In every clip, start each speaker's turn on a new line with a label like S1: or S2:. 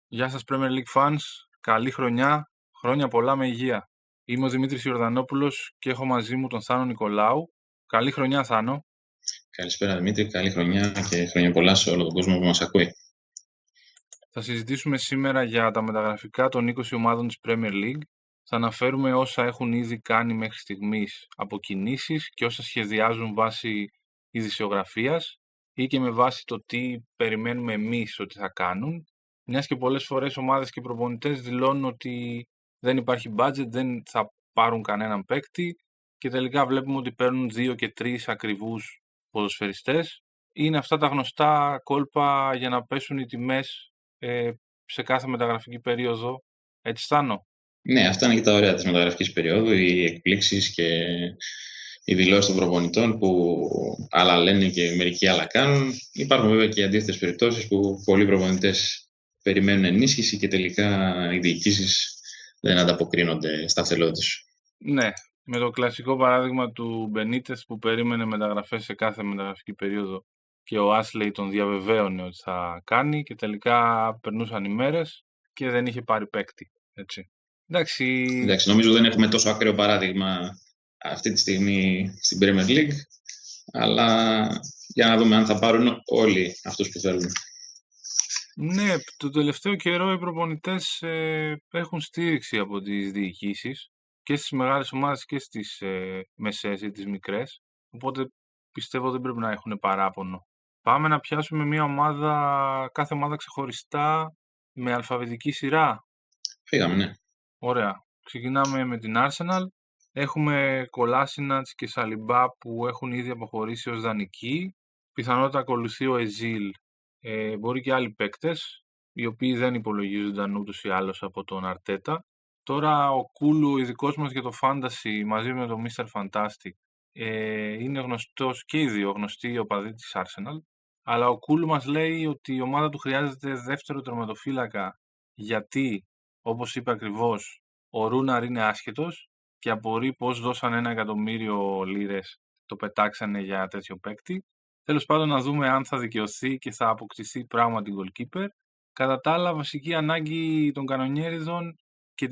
S1: Γεια σας Premier League fans, καλή χρονιά, χρόνια πολλά με υγεία. Είμαι ο Δημήτρης Ιορδανόπουλος και έχω μαζί μου τον Θάνο Νικολάου. Καλή χρονιά Θάνο.
S2: Καλησπέρα Δημήτρη, καλή χρονιά και χρόνια πολλά σε όλο τον κόσμο που μας ακούει.
S1: Θα συζητήσουμε σήμερα για τα μεταγραφικά των 20 ομάδων της Premier League. Θα αναφέρουμε όσα έχουν ήδη κάνει μέχρι στιγμής από κινήσεις και όσα σχεδιάζουν βάσει ειδησιογραφίας ή και με βάση το τι περιμένουμε εμείς ότι θα κάνουν. Μιας και πολλές φορές ομάδες και προπονητές δηλώνουν ότι δεν υπάρχει budget, δεν θα πάρουν κανέναν παίκτη και τελικά βλέπουμε ότι παίρνουν 2 και 3 ακριβούς ποδοσφαιριστές. Είναι αυτά τα γνωστά κόλπα για να πέσουν οι τιμές σε κάθε μεταγραφική περίοδο. Έτσι Θάνο?
S2: Ναι, αυτά είναι και τα ωραία της μεταγραφικής περίοδου, οι εκπλήξεις και οι δηλώσεις των προπονητών που άλλα λένε και μερικοί άλλα κάνουν. Υπάρχουν βέβαια και αντίθετες περιπτώσεις που πολλοί προπονητές περιμένουν ενίσχυση και τελικά οι διοικήσεις δεν ανταποκρίνονται στα θέλω τους.
S1: Ναι, με το κλασικό παράδειγμα του Μπενίτες που περίμενε μεταγραφές σε κάθε μεταγραφική περίοδο και ο Άσλεϊ τον διαβεβαίωνε ότι θα κάνει και τελικά περνούσαν οι μέρες και δεν είχε πάρει παίκτη. Έτσι.
S2: Εντάξει, νομίζω δεν έχουμε τόσο ακραίο παράδειγμα αυτή τη στιγμή στην Premier League, αλλά για να δούμε αν θα πάρουν όλοι αυτούς που θέλουν.
S1: Ναι, το τελευταίο καιρό οι προπονητές έχουν στήριξη από τις διοικήσεις και στις μεγάλες ομάδες και στις μεσαίες ή τις μικρές, οπότε πιστεύω δεν πρέπει να έχουν παράπονο. Πάμε να πιάσουμε μια ομάδα, κάθε ομάδα ξεχωριστά με αλφαβητική σειρά.
S2: Φύγαμε, ναι.
S1: Ωραία. Ξεκινάμε με την Arsenal. Έχουμε Κολάσινατς και Σαλιμπά που έχουν ήδη αποχωρήσει ως δανεικοί. Πιθανότατα ακολουθεί ο Εζίλ. Μπορεί και άλλοι παίκτες, οι οποίοι δεν υπολογίζονταν ούτως ή άλλως από τον Αρτέτα. Τώρα ο Κούλου, ο ειδικός μας για το Fantasy, μαζί με τον Mr. Fantastic, είναι γνωστός και οι δύο γνωστοί οπαδοί της Arsenal. Αλλά ο Κούλου μας λέει ότι η ομάδα του χρειάζεται δεύτερο τερματοφύλακα γιατί, όπως είπε ακριβώς, ο Ρούναρ είναι άσχετος και απορεί πώς δώσαν 1.000.000 λίρες, το πετάξανε για τέτοιο παίκτη. Τέλος πάντων να δούμε αν θα δικαιωθεί και θα αποκτηθεί πράγματι goalkeeper. Κατά τα άλλα, βασική ανάγκη των κανονιέριδων και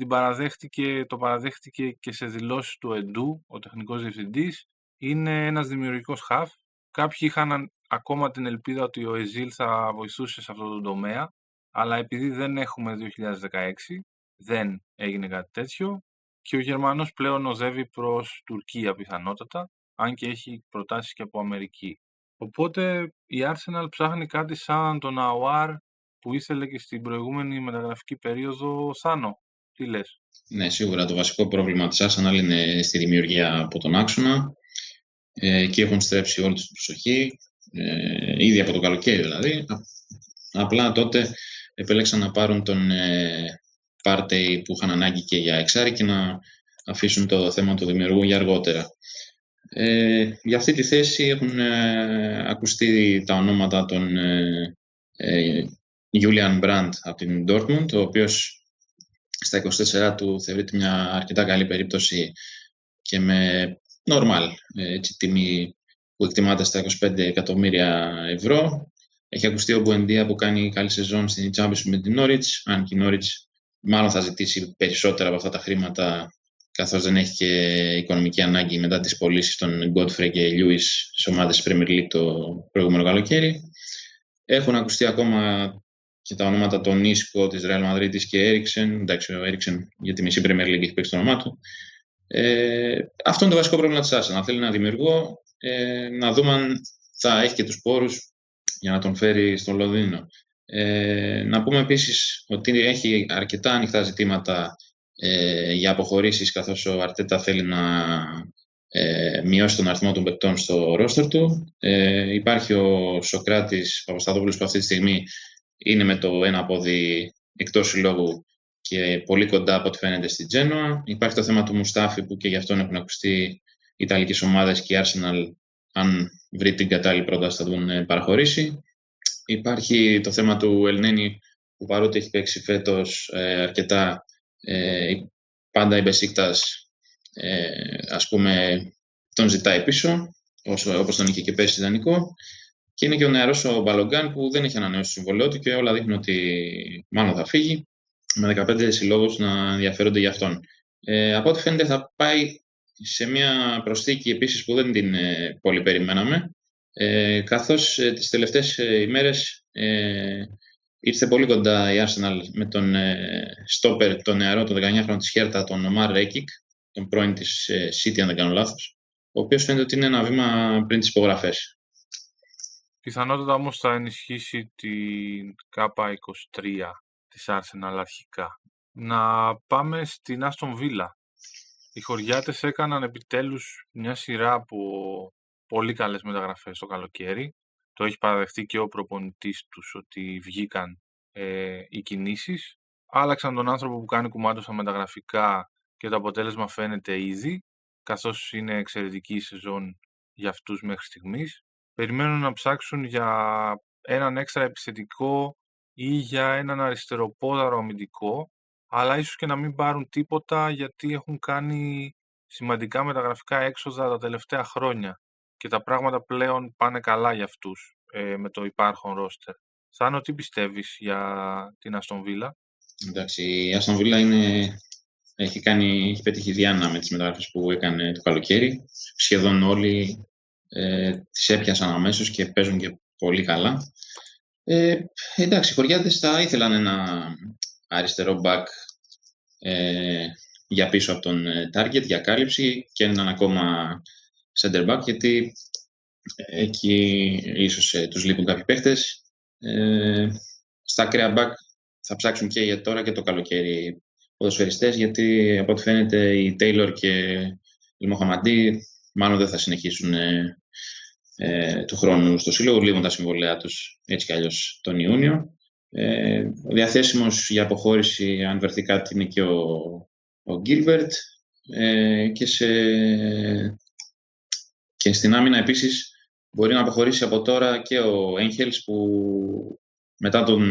S1: το παραδέχτηκε και σε δηλώσεις του Εντού, ο τεχνικός διευθυντής, είναι ένας δημιουργικός χαφ. Κάποιοι είχαν ακόμα την ελπίδα ότι ο Εζίλ θα βοηθούσε σε αυτό το τομέα, αλλά επειδή δεν έχουμε 2016, δεν έγινε κάτι τέτοιο και ο Γερμανός πλέον οδεύει προς Τουρκία πιθανότατα, αν και έχει προτάσεις και από Αμερική. Οπότε η Arsenal ψάχνει κάτι σαν τον Αουάρ που ήθελε και στην προηγούμενη μεταγραφική περίοδο. Θάνο, τι λες?
S2: Ναι, σίγουρα το βασικό πρόβλημα της Arsenal είναι στη δημιουργία από τον άξονα. Εκεί έχουν στρέψει όλη τους την προσοχή, ήδη από το καλοκαίρι δηλαδή. Απλά τότε επέλεξαν να πάρουν τον Partey που είχαν ανάγκη και για εξάρι και να αφήσουν το θέμα του δημιουργού για αργότερα. Για αυτή τη θέση έχουν ακουστεί τα ονόματα των Julian Brandt από την Dortmund, ο οποίος στα 24 του θεωρείται μια αρκετά καλή περίπτωση και με normal τιμή που εκτιμάται στα 25 εκατομμύρια ευρώ. Έχει ακουστεί ο Μπουεντία που κάνει καλή σεζόν στην Championship με την Norwich, αν και η Norwich μάλλον θα ζητήσει περισσότερα από αυτά τα χρήματα, καθώς δεν έχει και οικονομική ανάγκη μετά τις πωλήσεις των Godfrey και Lewis στις ομάδες Premier League το προηγούμενο καλοκαίρι. Έχουν ακουστεί ακόμα και τα ονόματα των Ίσκο, της Real Madrid και Έριξεν. Εντάξει, ο Έριξεν για τη μισή Premier League έχει παίξει το όνομά του. Αυτό είναι το βασικό πρόβλημα της Arsenal. Θέλει ένα δημιουργό, να δούμε αν θα έχει και τους πόρους για να τον φέρει στο Λονδίνο. Να πούμε επίσης ότι έχει αρκετά ανοιχτά ζητήματα για αποχωρήσεις, καθώς ο Αρτέτα θέλει να μειώσει τον αριθμό των παικτών στο ρόστερ του. Υπάρχει ο Σοκράτης Παπασταθόπουλος που αυτή τη στιγμή είναι με το ένα πόδι εκτός συλλόγου και πολύ κοντά από ό,τι φαίνεται στη Τζένοα. Υπάρχει το θέμα του Μουστάφη που και γι' αυτόν έχουν ακουστεί ιταλικές ομάδες και η Arsenal, αν βρει την κατάλληλη πρόταση, θα τον παραχωρήσει. Υπάρχει το θέμα του Ελνένη που παρότι έχει παίξει φέτος αρκετά, πάντα η Μπεσίκτας ας πούμε τον ζητάει πίσω, όπως τον είχε και πέσει ιδανικό. Και είναι και ο νεαρός ο Μπαλογκάν που δεν έχει ανανεώσει το συμβολαιό του και όλα δείχνουν ότι μάλλον θα φύγει, με 15 συλλόγους να ενδιαφέρονται για αυτόν. Από ό,τι φαίνεται θα πάει σε μια προσθήκη επίσης που δεν την πολύ περιμέναμε, καθώς τις τελευταίες ημέρες ήρθε πολύ κοντά η Arsenal με τον στόπερ, τον νεαρό, τον 19χρονο της Χέρτα, τον Ομάρ Ρέκικ, τον πρώην της City, αν δεν κάνω λάθος, ο οποίος φαίνεται ότι είναι ένα βήμα πριν τις υπογραφές.
S1: Πιθανότατα όμως θα ενισχύσει την K23 της Arsenal αρχικά. Να πάμε στην Aston Villa. Οι χωριάτες έκαναν επιτέλους μια σειρά από πολύ καλές μεταγραφές το καλοκαίρι. Το έχει παραδεχτεί και ο προπονητής τους ότι βγήκαν οι κινήσεις. Άλλαξαν τον άνθρωπο που κάνει κουμάντο στα μεταγραφικά και το αποτέλεσμα φαίνεται ήδη, καθώς είναι εξαιρετική η σεζόν για αυτούς μέχρι στιγμής. Περιμένουν να ψάξουν για έναν έξτρα επιθετικό ή για έναν αριστεροπόδαρο αμυντικό, αλλά ίσως και να μην πάρουν τίποτα γιατί έχουν κάνει σημαντικά μεταγραφικά έξοδα τα τελευταία χρόνια και τα πράγματα πλέον πάνε καλά για αυτούς με το υπάρχον ρόστερ. Σάνο, τι πιστεύεις για την Aston Villa?
S2: Εντάξει, η Aston Villa έχει πετύχει διάνα με τις μεταγραφές που έκανε το καλοκαίρι. Σχεδόν όλοι τις έπιασαν αμέσως και παίζουν και πολύ καλά. Εντάξει, οι χωριάτες θα ήθελαν ένα αριστερό back για πίσω από τον target, για κάλυψη, και έναν ακόμα center back, γιατί εκεί ίσως τους λείπουν κάποιοι παίχτες. Στα ακραία back θα ψάξουν και για τώρα και το καλοκαίρι ποδοσφαιριστές, γιατί από ό,τι φαίνεται οι Taylor και οι Μοχαμαντί μάλλον δεν θα συνεχίσουν του χρόνου στο σύλλογο, λείπουν τα συμβολαία τους έτσι κι αλλιώς τον Ιούνιο. Διαθέσιμος για αποχώρηση, αν βρεθεί κάτι, είναι και ο Gilbert, και στην άμυνα επίσης μπορεί να αποχωρήσει από τώρα και ο Engels, που μετά τον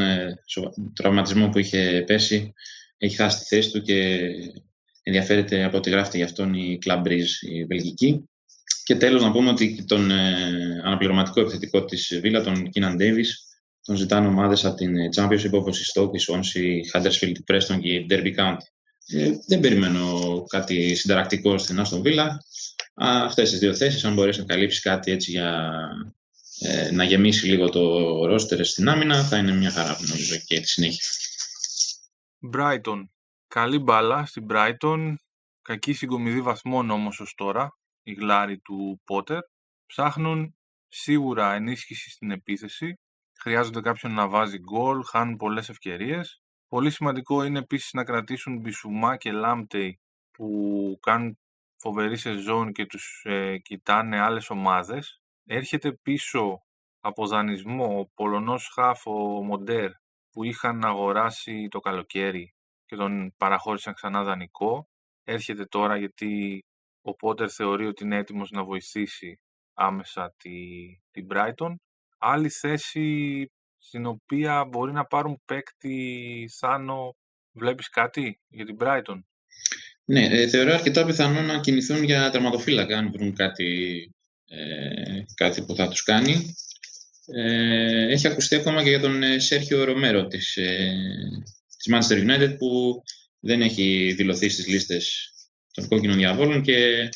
S2: τραυματισμό που είχε πέσει έχει χάσει τη θέση του και ενδιαφέρεται από ό,τι γράφεται για αυτόν η Club Breeze, η βελγική. Και τέλος να πούμε ότι τον αναπληρωματικό επιθετικό της Villa, τον Keenan Davis, τον ζητάνε ομάδες από την Championship όπως η Stoke, η Swansea, η Huddersfield, η Preston και η Derby County. Δεν περιμένω κάτι συνταρακτικό στην Aston Villa. Αυτές τις δύο θέσεις, αν μπορέσει να καλύψει κάτι έτσι για να γεμίσει λίγο το ρόστερ στην άμυνα, θα είναι μια χαρά, νομίζω, και τη συνέχεια.
S1: Brighton. Καλή μπάλα στην Brighton. Κακή συγκομιδή βαθμών όμως ως τώρα. Οι γλάροι του Potter ψάχνουν σίγουρα ενίσχυση στην επίθεση. Χρειάζονται κάποιον να βάζει γκολ, χάνουν πολλές ευκαιρίες. Πολύ σημαντικό είναι επίσης να κρατήσουν Μπισουμά και Λάμπτεϊ, που κάνουν φοβερή σεζόν και τους κοιτάνε άλλες ομάδες. Έρχεται πίσω από δανεισμό ο Πολωνός χαφ, ο Μοντέρ, που είχαν αγοράσει το καλοκαίρι και τον παραχώρησαν ξανά δανεικό. Έρχεται τώρα γιατί ο Πότερ θεωρεί ότι είναι έτοιμος να βοηθήσει άμεσα την Brighton. Άλλη θέση στην οποία μπορεί να πάρουν παίκτη, Θάνο, βλέπεις κάτι για την Brighton?
S2: Ναι, θεωρώ αρκετά πιθανό να κινηθούν για τερματοφύλακα, αν βρουν κάτι που θα τους κάνει. Έχει ακουστεί ακόμα και για τον Σέρχιο Ρομέρο της Manchester United, που δεν έχει δηλωθεί στις λίστες των κόκκινων διαβόλων και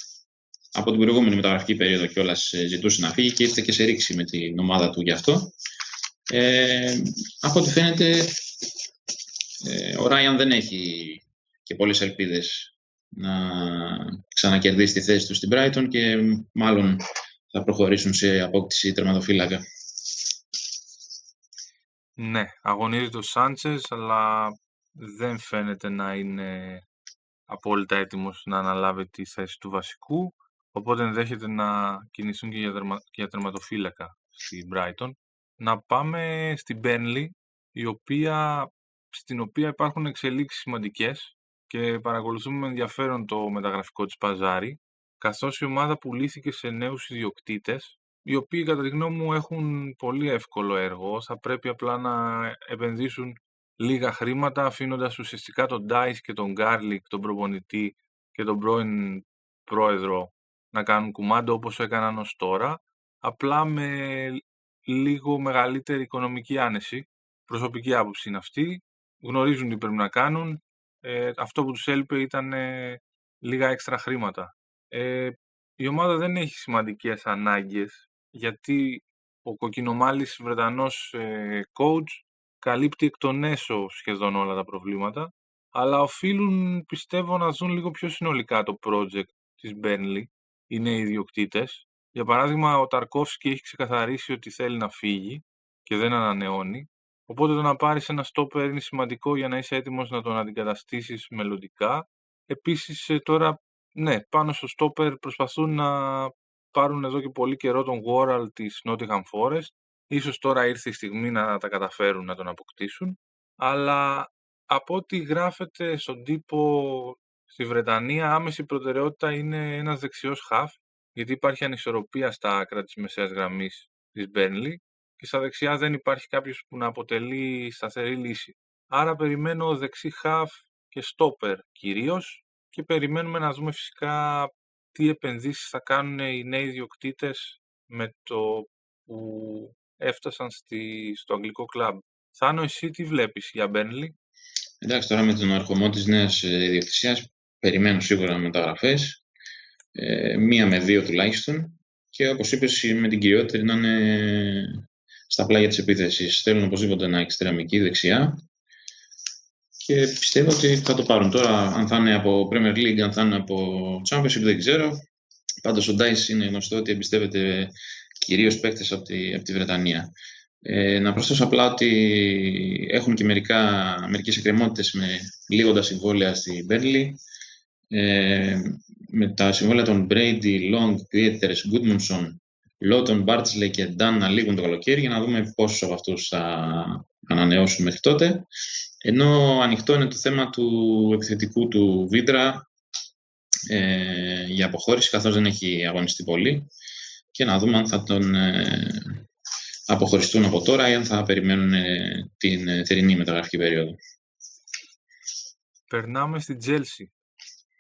S2: από την προηγούμενη μεταγραφική περίοδο κιόλας ζητούσε να φύγει και ήρθε και σε ρήξη με την ομάδα του γι' αυτό. Από ό,τι φαίνεται ο Ράιαν δεν έχει και πολλές ελπίδες να ξανακερδίσει τη θέση του στην Brighton και μάλλον θα προχωρήσουν σε απόκτηση τερματοφύλακα.
S1: Ναι, αγωνίζεται ο Σάντσες, αλλά δεν φαίνεται να είναι απόλυτα έτοιμος να αναλάβει τη θέση του βασικού, οπότε ενδέχεται να κινηθούν και για τερματοφύλακα στη Brighton. Να πάμε στην Burnley, στην οποία υπάρχουν εξελίξεις σημαντικές και παρακολουθούμε με ενδιαφέρον το μεταγραφικό της παζάρι, καθώς η ομάδα πουλήθηκε σε νέους ιδιοκτήτες, οι οποίοι κατά τη γνώμη μου έχουν πολύ εύκολο έργο. Θα πρέπει απλά να επενδύσουν λίγα χρήματα, αφήνοντας ουσιαστικά τον Dice και τον Garlic, τον προπονητή και τον πρώην πρόεδρο, να κάνουν κουμάντο όπως έκαναν ως τώρα, απλά με λίγο μεγαλύτερη οικονομική άνεση. Προσωπική άποψη είναι αυτή. Γνωρίζουν τι πρέπει να κάνουν. Αυτό που τους έλειπε ήταν λίγα έξτρα χρήματα. Η ομάδα δεν έχει σημαντικές ανάγκες, γιατί ο κοκκινομάλης Βρετανός coach καλύπτει εκ των έσω σχεδόν όλα τα προβλήματα, αλλά οφείλουν, πιστεύω, να δουν λίγο πιο συνολικά το project της Burnley, οι νέοι ιδιοκτήτες. Για παράδειγμα, ο Ταρκόφσκι έχει ξεκαθαρίσει ότι θέλει να φύγει και δεν ανανεώνει, οπότε το να πάρεις ένα στόπερ είναι σημαντικό για να είσαι έτοιμος να τον αντικαταστήσεις μελλοντικά. Επίσης, τώρα, ναι, πάνω στο στόπερ προσπαθούν να πάρουν εδώ και πολύ καιρό τον Worrall της Nottingham Forest. Ίσως τώρα ήρθε η στιγμή να τα καταφέρουν να τον αποκτήσουν, αλλά από ό,τι γράφεται στον τύπο στη Βρετανία, άμεση προτεραιότητα είναι ένας δεξιός χαφ, γιατί υπάρχει ανισορροπία στα άκρα της μεσαίας γραμμής της Burnley και στα δεξιά δεν υπάρχει κάποιος που να αποτελεί σταθερή λύση. Άρα περιμένω δεξί χαφ και στόπερ κυρίως και περιμένουμε να δούμε φυσικά τι επενδύσεις θα κάνουν οι νέοι ιδιοκτήτες με το που έφτασαν στο αγγλικό κλαμπ. Θάνο, εσύ τι βλέπεις για Burnley?
S2: Εντάξει, τώρα με τον αρχομό της νέας ιδιοκτησίας περιμένω σίγουρα μεταγραφές, μία με δύο τουλάχιστον, και όπως είπες με την κυριότερη να είναι στα πλάγια της επίθεσης. Θέλουν οπωσδήποτε ένα εξτρεμική δεξιά και πιστεύω ότι θα το πάρουν. Τώρα αν θα είναι από Premier League, αν θα είναι από Championship δεν ξέρω. Πάντως ο Dice είναι γνωστό ότι εμπιστεύεται κυρίως παίκτες από τη Βρετανία. Να προσθέσω απλά ότι έχουν και μερικές εκκρεμότητες με λίγοντα συμβόλαια στη Burnley. Με τα συμβόλαια των Brady, Long, Pieters, Goodmanson, Lawton, Bartsley και Dan να λήγουν το καλοκαίρι, για να δούμε πόσους από αυτούς θα ανανεώσουν μέχρι τότε. Ενώ ανοιχτό είναι το θέμα του επιθετικού του Βίντρα για αποχώρηση, καθώς δεν έχει αγωνιστεί πολύ, και να δούμε αν θα τον αποχωριστούν από τώρα ή αν θα περιμένουν την θερινή μεταγραφική περίοδο.
S1: Περνάμε στη Chelsea,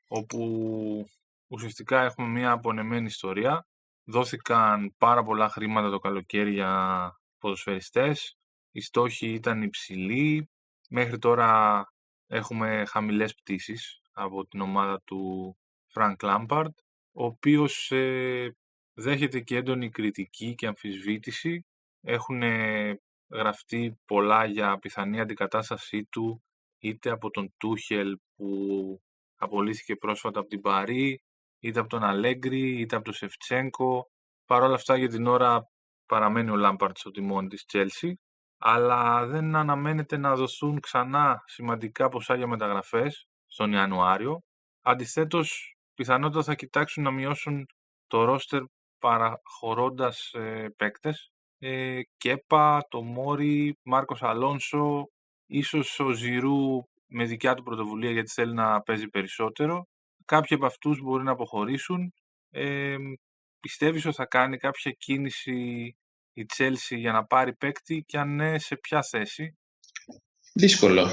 S1: όπου ουσιαστικά έχουμε μια απονεμένη ιστορία. Δόθηκαν πάρα πολλά χρήματα το καλοκαίρι για ποδοσφαιριστές. Οι στόχοι ήταν υψηλοί. Μέχρι τώρα έχουμε χαμηλές πτήσεις από την ομάδα του Frank Lampard, ο οποίος δέχεται και έντονη κριτική και αμφισβήτηση. Έχουν γραφτεί πολλά για πιθανή αντικατάστασή του είτε από τον Τούχελ που απολύθηκε πρόσφατα από την Παρί, είτε από τον Αλέγκρι, είτε από τον Σεφτσένκο. Παρ' όλα αυτά για την ώρα παραμένει ο Λάμπαρτ στο τιμόνι της Chelsea, αλλά δεν αναμένεται να δοθούν ξανά σημαντικά ποσά για μεταγραφές στον Ιανουάριο. Αντιθέτως, πιθανότατα θα κοιτάξουν να μειώσουν το ρόστερ παραχωρώντας παίκτες. Κέπα, το Μόρι, Μάρκος Αλόνσο, ίσως ο Ζιρού με δικιά του πρωτοβουλία γιατί θέλει να παίζει περισσότερο. Κάποιοι από αυτούς μπορεί να αποχωρήσουν. Πιστεύεις ότι θα κάνει κάποια κίνηση η Chelsea για να πάρει παίκτη, και αν ναι, σε ποια θέση?
S2: Δύσκολο.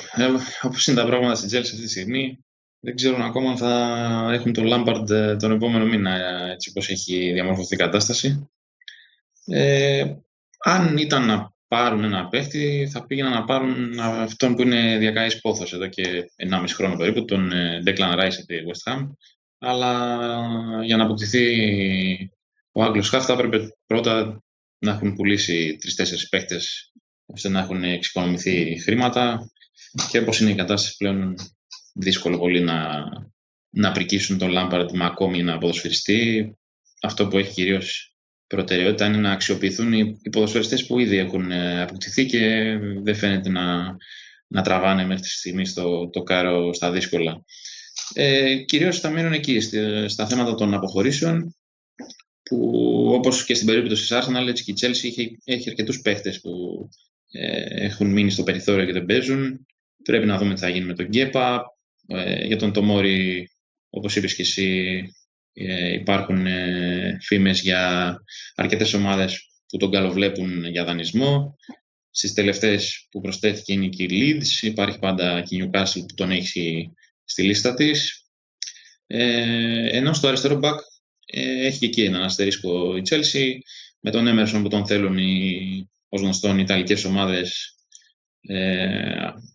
S2: Όπως είναι τα πράγματα στην Chelsea αυτή τη στιγμή, δεν ξέρουν ακόμα αν θα έχουν τον Lampard τον επόμενο μήνα, έτσι όπως έχει διαμορφωθεί η κατάσταση. Αν ήταν να πάρουν ένα παίχτη, θα πήγαιναν να πάρουν αυτόν που είναι διακαής πόθος εδώ και 1,5 χρόνο περίπου, τον Declan Rice από τη West Ham. Αλλά για να αποκτηθεί ο Άγγλος χαφ θα έπρεπε πρώτα να έχουν πουλήσει 3-4 παίχτες ώστε να έχουν εξοικονομηθεί χρήματα, και όπως είναι η κατάσταση πλέον δύσκολο πολύ να πρικίσουν τον Lampard με ακόμη ένα ποδοσφαιριστή. Αυτό που έχει κυρίως προτεραιότητα είναι να αξιοποιηθούν οι ποδοσφαιριστές που ήδη έχουν αποκτηθεί και δεν φαίνεται να τραβάνε μέχρι τη στιγμή το κάρο στα δύσκολα. Κυρίως θα μείνουν εκεί στα θέματα των αποχωρήσεων, που όπως και στην περίπτωση της Arsenal, έτσι και η Chelsea έχει αρκετούς παίχτες που έχουν μείνει στο περιθώριο και δεν παίζουν. Πρέπει να δούμε τι θα γίνει με τον Γκέπα. Για τον Τομόρι, όπως είπες και εσύ, υπάρχουν φήμες για αρκετές ομάδες που τον καλοβλέπουν για δανεισμό. Στις τελευταίες που προσθέθηκε είναι και η Leeds, υπάρχει πάντα και η Newcastle που τον έχει στη λίστα της. Ενώ στο αριστερό back έχει και εκεί έναν αστερίσκο η Chelsea. με τον Έμερσον που τον θέλουν ως γνωστόν οι Ιταλικές ομάδες,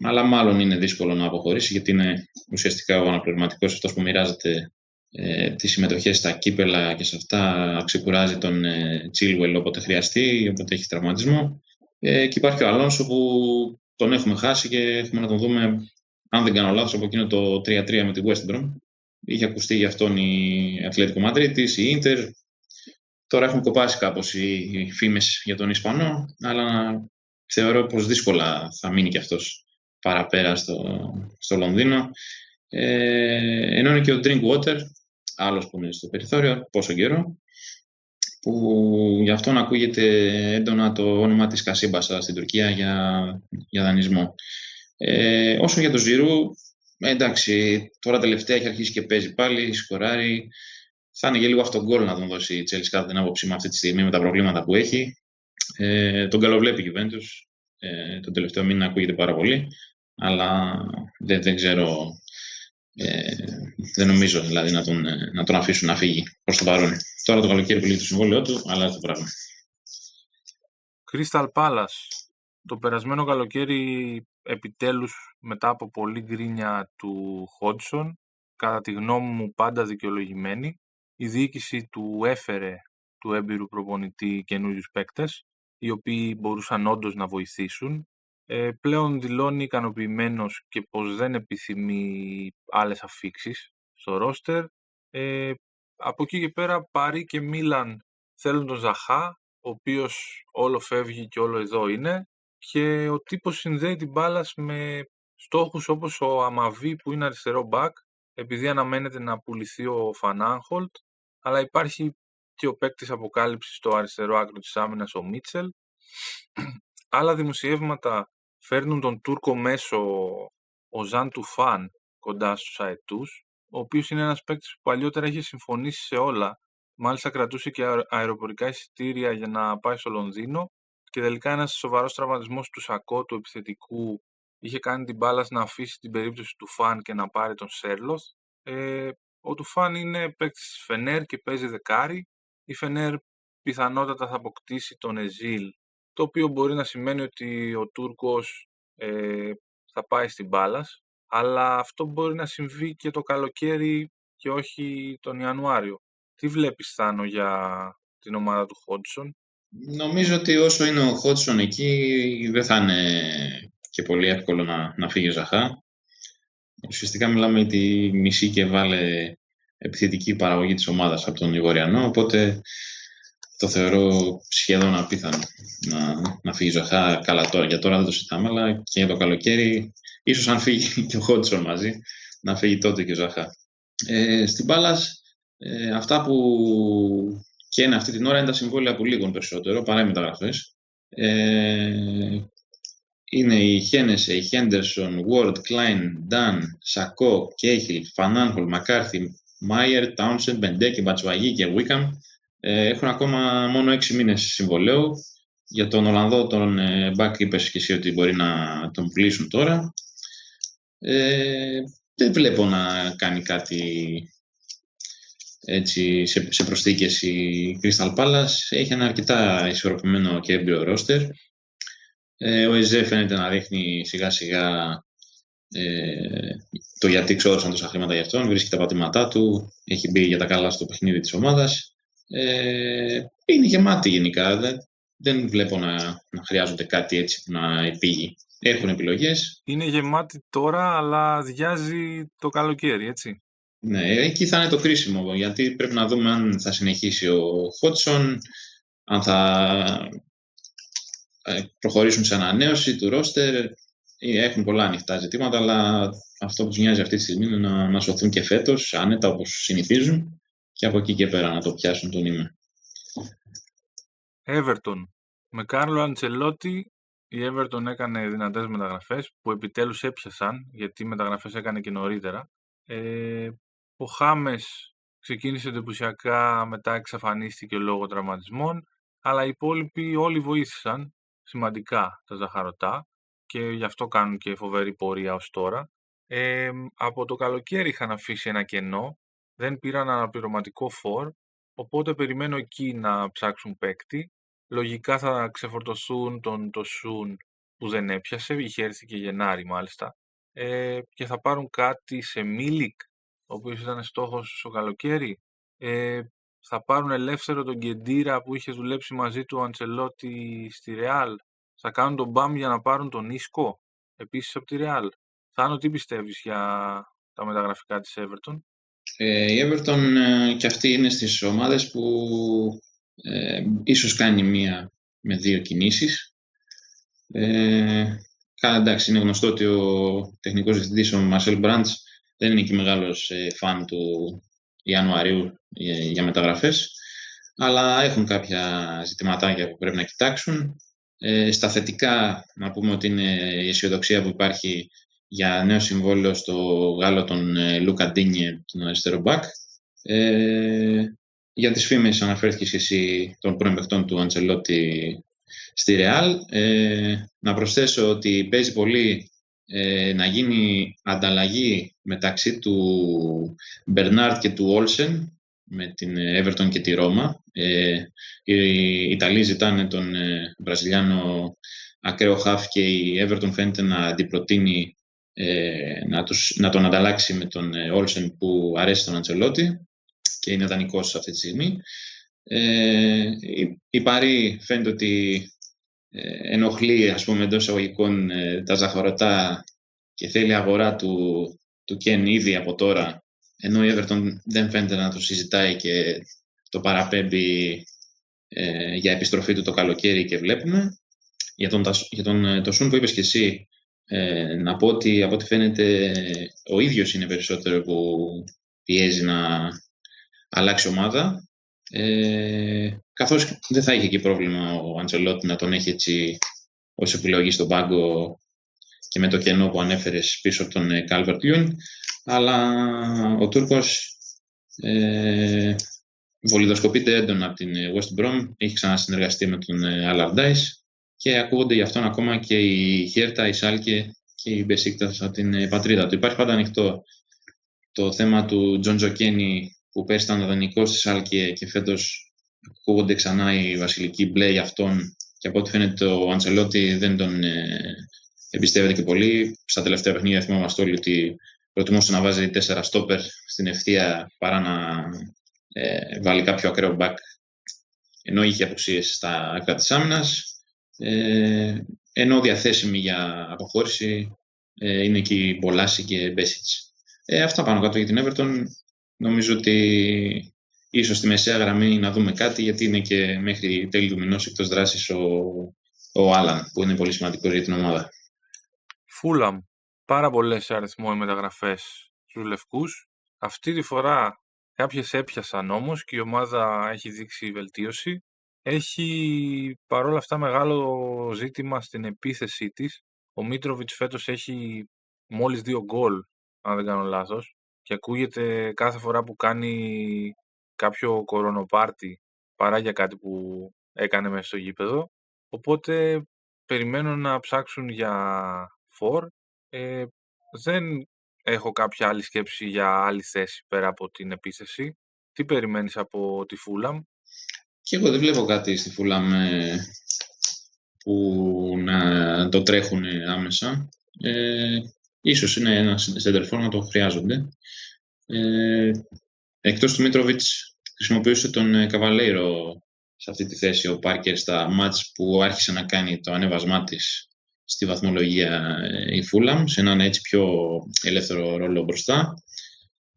S2: αλλά μάλλον είναι δύσκολο να αποχωρήσει, γιατί είναι ουσιαστικά ο αναπληρωματικός, αυτός που μοιράζεται τις συμμετοχές στα κύπελα και σε αυτά, ξεκουράζει τον Chilwell όποτε χρειαστεί, όποτε έχει τραυματισμό. Και υπάρχει ο Αλόνσο που τον έχουμε χάσει και έχουμε να τον δούμε, αν δεν κάνω λάθος, από εκείνο το 3-3 με τη West Brom. Είχε ακουστεί για αυτόν η Ατλέτικο Μαδρίτης, η Ίντερ. Τώρα έχουν κοπάσει κάπως οι φήμες για τον Ισπανό, αλλά θεωρώ πως δύσκολα θα μείνει και αυτός παραπέρα στο Λονδίνο. Ενώ είναι και ο Drinkwater, άλλος που είναι στο περιθώριο, πόσο καιρό, που γι' αυτόν ακούγεται έντονα το όνομα της Κασίμπασα στην Τουρκία για δανεισμό. Όσο για το Ζιρού, εντάξει, τώρα τελευταία έχει αρχίσει και παίζει πάλι, σκοράρει. Θα είναι και λίγο αυτογκόλ να τον δώσει η Chelsea κατά την άποψή μου αυτή τη στιγμή με τα προβλήματα που έχει. Τον καλοβλέπει η Juventus. Τον τελευταίο μήνα ακούγεται πάρα πολύ, αλλά δεν ξέρω. Δεν νομίζω δηλαδή να τον αφήσουν να φύγει προς το παρόν. Τώρα το καλοκαίρι που λύγει το συμβόλαιό του, αλλά το πράγμα.
S1: Crystal Palace. Το περασμένο καλοκαίρι, επιτέλους, μετά από πολλή γκρίνια του Hodgson, κατά τη γνώμη μου πάντα δικαιολογημένη, η διοίκηση του έφερε του έμπειρου προπονητή καινούριους παίκτες, οι οποίοι μπορούσαν όντως να βοηθήσουν. Πλέον δηλώνει ικανοποιημένος και πως δεν επιθυμεί άλλες αφίξεις στο ρόστερ. Από εκεί και πέρα, Παρί και Μίλαν θέλουν τον Ζαχά, ο οποίος όλο φεύγει και όλο εδώ είναι, και ο τύπος συνδέει την μπάλα με στόχους όπως ο Αμαβί που είναι αριστερό μπακ, επειδή αναμένεται να πουληθεί ο Φανάνχολτ, αλλά υπάρχει και ο παίκτης αποκάλυψης στο αριστερό άκρο της άμυνας, ο Μίτσελ. Άλλα δημοσιεύματα φέρνουν τον Τούρκο μέσο, ο Ζαν Τουφάν, κοντά στους αετούς, ο οποίος είναι ένας παίκτης που παλιότερα είχε συμφωνήσει σε όλα, μάλιστα κρατούσε και αεροπορικά εισιτήρια για να πάει στο Λονδίνο, και τελικά ένας σοβαρός τραυματισμός του Σακό, του επιθετικού, είχε κάνει την μπάλα να αφήσει την περίπτωση του Φαν και να πάρει τον Σέρλοθ. Ο Τουφάν είναι παίκτης της Φενέρ και παίζει δεκάρι. Η Φενέρ πιθανότατα θα αποκτήσει τον Εζίλ, το οποίο μπορεί να σημαίνει ότι ο Τούρκος θα πάει στην μπάλας, αλλά αυτό μπορεί να συμβεί και το καλοκαίρι και όχι τον Ιανουάριο. Τι βλέπεις, Θάνο, για την ομάδα του Χόντσον?
S2: Νομίζω ότι όσο είναι ο Χότσον εκεί, δεν θα είναι και πολύ εύκολο να φύγει ο Ζαχά. Ουσιαστικά μιλάμε για τη μισή και βάλε επιθετική παραγωγή της ομάδας από τον Ιγοριανό, οπότε το θεωρώ σχεδόν απίθανο να φύγει ο Ζαχά. Καλά, τώρα, για τώρα δεν το συζητάμε, αλλά και για το καλοκαίρι, ίσως αν φύγει και ο Χότσον μαζί, να φύγει τότε και ο Ζαχά. Στην Πάλας, αυτά που καίνε αυτή την ώρα είναι τα συμβόλαια που λήγουν περισσότερο, παρά οι μεταγραφές. Είναι οι Χένεσε, οι Χέντερσον, Ward, Klein, Dunn, Σακό, Κέιχιλ, Φανάνχολ, Μακάρθι, Μάιερ, Τάουνσεντ, Μπεντέκι, Μπατσουαγί και Βίκαμ. Έχουν ακόμα μόνο 6 μήνες συμβολαίου. Για τον Ολλανδό, τον Μπακ, είπες και εσύ ότι μπορεί να τον πουλήσουν τώρα. Δεν βλέπω να κάνει κάτι έτσι σε προσθήκες η Crystal Palace. Έχει ένα αρκετά ισορροπημένο και έμπειρο ρόστερ. Ο Εζέ φαίνεται να δείχνει σιγά σιγά το γιατί ξόδωσαν τόσα χρήματα για αυτόν. Βρίσκει τα πατήματά του, έχει μπει για τα καλά στο παιχνίδι της ομάδας. Είναι γεμάτη γενικά. Δεν βλέπω να χρειάζονται κάτι έτσι που να επήγει. Έχουν επιλογές.
S1: Είναι γεμάτη τώρα, αλλά αδειάζει το καλοκαίρι, έτσι.
S2: Ναι, εκεί θα είναι το κρίσιμο, γιατί πρέπει να δούμε αν θα συνεχίσει ο Χότσον, αν θα προχωρήσουν σε ανανέωση του ρόστερ. Έχουν πολλά ανοιχτά ζητήματα, αλλά αυτό που τους νοιάζει αυτή τη στιγμή είναι να σωθούν και φέτος, άνετα όπως συνηθίζουν, και από εκεί και πέρα να το πιάσουν τον ύμνο.
S1: Everton. Με Κάρλο Αντσελότη, η Everton έκανε δυνατές μεταγραφές που επιτέλους έπιασαν, γιατί οι μεταγραφές έκανε και νωρίτερα. Ο Χάμες ξεκίνησε εντυπωσιακά, μετά εξαφανίστηκε λόγω τραυματισμών, αλλά οι υπόλοιποι όλοι βοήθησαν σημαντικά τα ζαχαρωτά και γι' αυτό κάνουν και φοβερή πορεία ως τώρα. Από το καλοκαίρι είχαν αφήσει ένα κενό, δεν πήραν αναπληρωματικό φορ, οπότε περιμένω εκεί να ψάξουν παίκτη. λογικά θα ξεφορτωθούν τον Τοσούν που δεν έπιασε, είχε έρθει και Γενάρη μάλιστα, και θα πάρουν κάτι σε Μίλικ, ο οποίος ήταν στόχος στο καλοκαίρι. Θα πάρουν ελεύθερο τον Κεντήρα που είχε δουλέψει μαζί του ο Αντσελότη στη Ρεάλ. Θα κάνουν τον Μπαμ για να πάρουν τον Ίσκο, επίσης από τη Ρεάλ. Θάνο, τι πιστεύεις για τα μεταγραφικά της Everton?
S2: Η Everton και αυτή είναι στις ομάδες που ίσως κάνει μία με δύο κινήσεις. Εντάξει, είναι γνωστό ότι ο τεχνικός διευθυντής, ο Μαρσέλ Μπραντς, δεν είναι και μεγάλος φαν του Ιανουαρίου για μεταγραφές, αλλά έχουν κάποια ζητηματάκια που πρέπει να κοιτάξουν. Στα θετικά, να πούμε ότι είναι η αισιοδοξία που υπάρχει για νέο συμβόλαιο στο Γάλλο τον Λούκα Ντίνιε, τον αριστερό μπακ. Για τις φήμες αναφέρθηκες εσύ των πρώην παιχτών του Αντσελότη στη Ρεάλ. Να προσθέσω ότι παίζει πολύ να γίνει ανταλλαγή μεταξύ του Μπερνάρτ και του Όλσεν με την Everton και τη Ρώμα. Οι Ιταλοί ζητάνε τον Βραζιλιάνο ακραίο χαφ και η Everton φαίνεται να αντιπροτείνει να τον ανταλλάξει με τον Όλσεν που αρέσει τον Αντσελότη και είναι δανεικός αυτή τη στιγμή. Η Παρί φαίνεται ότι ενοχλεί, ας πούμε, εντός εισαγωγικών τα ζαχαρωτά και θέλει αγορά του Κεν ήδη από τώρα, ενώ η Everton δεν φαίνεται να το συζητάει και το παραπέμπει για επιστροφή του το καλοκαίρι και βλέπουμε. Για τον Τοσούν που είπες και εσύ, να πω ότι από ό,τι φαίνεται ο ίδιος είναι περισσότερο που πιέζει να αλλάξει ομάδα, καθώς δεν θα είχε και πρόβλημα ο Αντσελότη να τον έχει έτσι ως επιλογή στον πάγκο και με το κενό που ανέφερες πίσω από τον Calvert-Lewin, αλλά ο Τούρκος βολιδοσκοπείται έντονα από την West Brom, έχει ξανασυνεργαστεί με τον Allardyce και ακούγονται γι' αυτόν ακόμα και η Χέρτα, η Σάλκε και η Μπεσίκτας από την πατρίδα του. Υπάρχει πάντα ανοιχτό το θέμα του Τζον Τζοκένι που πέρσι ήταν δανεικός στη Σάλκε και φέτος ακούγονται ξανά οι βασιλικοί μπλε για αυτόν και από ό,τι φαίνεται ο Αντσελότη δεν τον εμπιστεύεται και πολύ. Στα τελευταία παιχνίδια θυμόμαστε όλοι ότι προτιμούσε να βάζει 4 στόπερ στην ευθεία παρά να βάλει κάποιο ακραίο μπακ, ενώ είχε απουσίες στα άκρα της άμυνας, ενώ διαθέσιμοι για αποχώρηση είναι εκεί Μπολάση και Μπέσιτς. Αυτά πάνω κάτω για την Everton. Νομίζω ότι ίσως στη μεσαία γραμμή να δούμε κάτι, γιατί είναι και μέχρι τέλη του μηνός εκτός δράσης ο Άλαν, που είναι πολύ σημαντικό για την ομάδα.
S1: Φούλαμ. Πάρα πολλές σε αριθμό οι μεταγραφές στους λευκούς. Αυτή τη φορά κάποιες έπιασαν όμως και η ομάδα έχει δείξει βελτίωση. Έχει παρόλα αυτά μεγάλο ζήτημα στην επίθεσή της. Ο Μίτροβιτς φέτος έχει μόλις 2 γκολ, αν δεν κάνω λάθος, και ακούγεται κάθε φορά που κάνει κάποιο κορονοπάρτι παρά για κάτι που έκανε μέσα στο γήπεδο. Οπότε περιμένω να ψάξουν για φορ. Δεν έχω κάποια άλλη σκέψη για άλλη θέση πέρα από την επίθεση. Τι περιμένεις από τη Φούλαμ?
S2: Και εγώ δεν βλέπω κάτι στη Φούλαμ που να το τρέχουν άμεσα. Ίσως είναι ένα σεντερφόρ να το χρειάζονται. Εκτός του Μίτροβιτς χρησιμοποιούσε τον Καβαλέιρο σε αυτή τη θέση ο Πάρκερ στα μάτς που άρχισε να κάνει το ανέβασμά της στη βαθμολογία η Φούλαμ, σε έναν έτσι πιο ελεύθερο ρόλο μπροστά.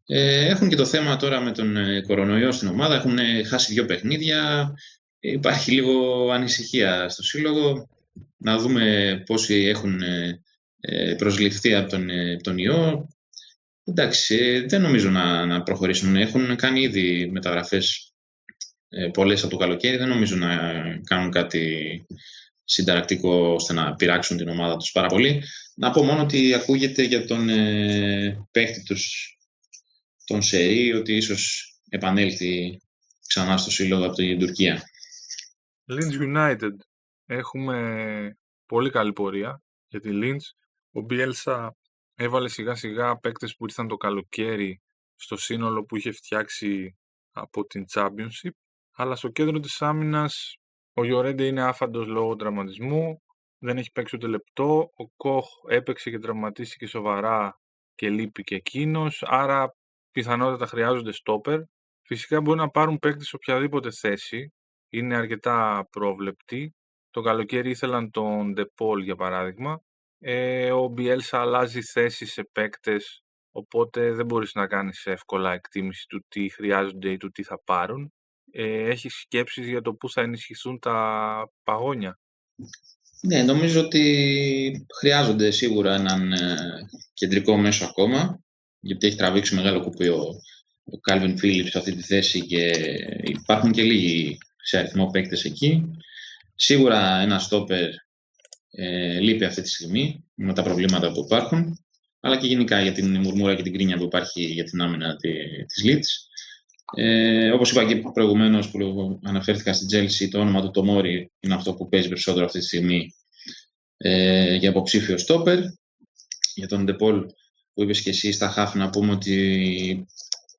S2: Έχουν και το θέμα τώρα με τον κορονοϊό στην ομάδα, έχουν χάσει 2 παιχνίδια, υπάρχει λίγο ανησυχία στο σύλλογο, να δούμε πόσοι έχουν προσληφθεί από τον ιό. Εντάξει, δεν νομίζω να προχωρήσουν. Έχουν κάνει ήδη μεταγραφές πολλές από το καλοκαίρι. Δεν νομίζω να κάνουν κάτι συνταρακτικό ώστε να πειράξουν την ομάδα τους πάρα πολύ. Να πω μόνο ότι ακούγεται για τον παίκτη τους, τον Σερί, ότι ίσως επανέλθει ξανά στο σύλλογο από την Τουρκία.
S1: Leeds United. Έχουμε πολύ καλή πορεία για τη Leeds. Ο Μπιέλσα έβαλε σιγά σιγά παίκτες που ήρθαν το καλοκαίρι στο σύνολο που είχε φτιάξει από την Championship, αλλά στο κέντρο της άμυνας Ο Γιορέντε είναι άφαντος λόγω τραυματισμού, δεν έχει παίξει ούτε λεπτό. Ο Κοχ έπαιξε και τραυματίστηκε σοβαρά και λείπει και εκείνος, άρα πιθανότατα χρειάζονται στόπερ. Φυσικά μπορεί να πάρουν παίκτη σε οποιαδήποτε θέση, είναι αρκετά πρόβλεπτοι. Το καλοκαίρι ήθελαν τον Ντεπόλ για παράδειγμα. Ο Μπιέλσα αλλάζει θέση σε παίκτες, οπότε δεν μπορείς να κάνεις εύκολα εκτίμηση του τι χρειάζονται ή του τι θα πάρουν. Έχεις σκέψεις για το πού θα ενισχυθούν τα παγόνια?
S2: Ναι, νομίζω ότι χρειάζονται σίγουρα έναν κεντρικό μέσο ακόμα, γιατί έχει τραβήξει μεγάλο κουπί ο Calvin Phillips σε αυτή τη θέση και υπάρχουν και λίγοι σε αριθμό παίκτες εκεί. Σίγουρα ένα στόπερ λείπει αυτή τη στιγμή με τα προβλήματα που υπάρχουν, αλλά και γενικά για την μουρμούρα και την κρίνια που υπάρχει για την άμυνα της Leeds. Όπως είπα και προηγουμένως που αναφέρθηκα στην Chelsea, το όνομα του Τομόρι είναι αυτό που παίζει περισσότερο αυτή τη στιγμή για υποψήφιο στόπερ. Για τον Ντεπόλ που είπες και εσύ στα χαφ, να πούμε ότι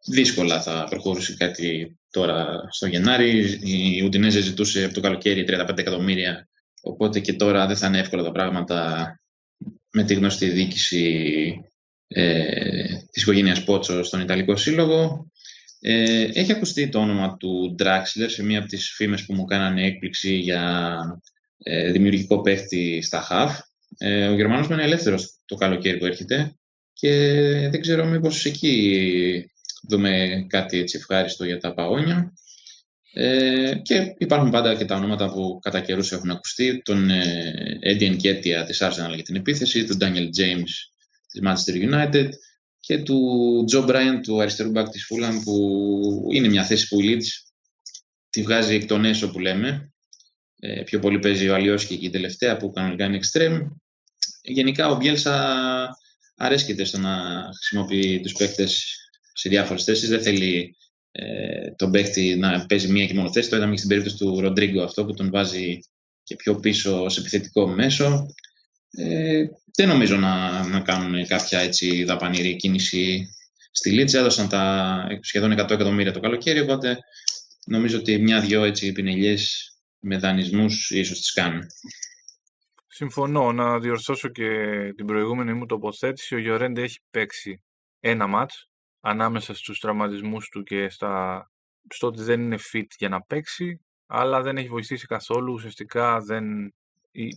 S2: δύσκολα θα προχωρήσει κάτι τώρα στο Γενάρη. Η Ουντινέζε ζητούσε από το καλοκαίρι 35 εκατομμύρια, οπότε και τώρα δεν θα είναι εύκολα τα πράγματα με τη γνωστή διοίκηση της οικογένειας Πότσο στον Ιταλικό Σύλλογο. Έχει ακουστεί το όνομα του Draxler σε μία από τις φήμες που μου κάνανε έκπληξη για δημιουργικό παίχτη στα χαφ. Ο Γερμανός μένει ελεύθερος το καλοκαίρι που έρχεται και δεν ξέρω μήπως εκεί δούμε κάτι έτσι ευχάριστο για τα παγόνια. Και υπάρχουν πάντα και τα ονόματα που κατά καιρούς έχουν ακουστεί, τον Eddie Nketiah της Arsenal για την επίθεση, τον Daniel James της Manchester United και του Joe Bryant του αριστερού μπακ της Fulham, που είναι μια θέση που η Leeds τη βγάζει εκ των έσω που λέμε. Πιο πολύ παίζει ο Αλιόσκι και η τελευταία που κανονικά είναι extreme. Γενικά ο Μπιέλσα αρέσκεται στο να χρησιμοποιεί τους παίκτες σε διάφορες θέσεις. Δεν θέλει τον παίκτη να παίζει μία και μόνο θέση. Το είδαμε και στην περίπτωση του Ροντρίγκο αυτό, που τον βάζει και πιο πίσω σε επιθετικό μέσο. Δεν νομίζω να κάνουν κάποια έτσι δαπανηρή κίνηση στη Λίτσα. Έδωσαν τα σχεδόν 100 εκατομμύρια το καλοκαίρι, οπότε νομίζω ότι μια-δυο έτσι πινελιές με δανεισμούς ίσως τις κάνουν.
S1: Συμφωνώ. Να διορθώσω και την προηγούμενη μου τοποθέτηση. Ο Γιορέντε έχει παίξει ένα μάτς ανάμεσα στους τραυματισμούς του και στο ότι δεν είναι fit για να παίξει, αλλά δεν έχει βοηθήσει καθόλου. Ουσιαστικά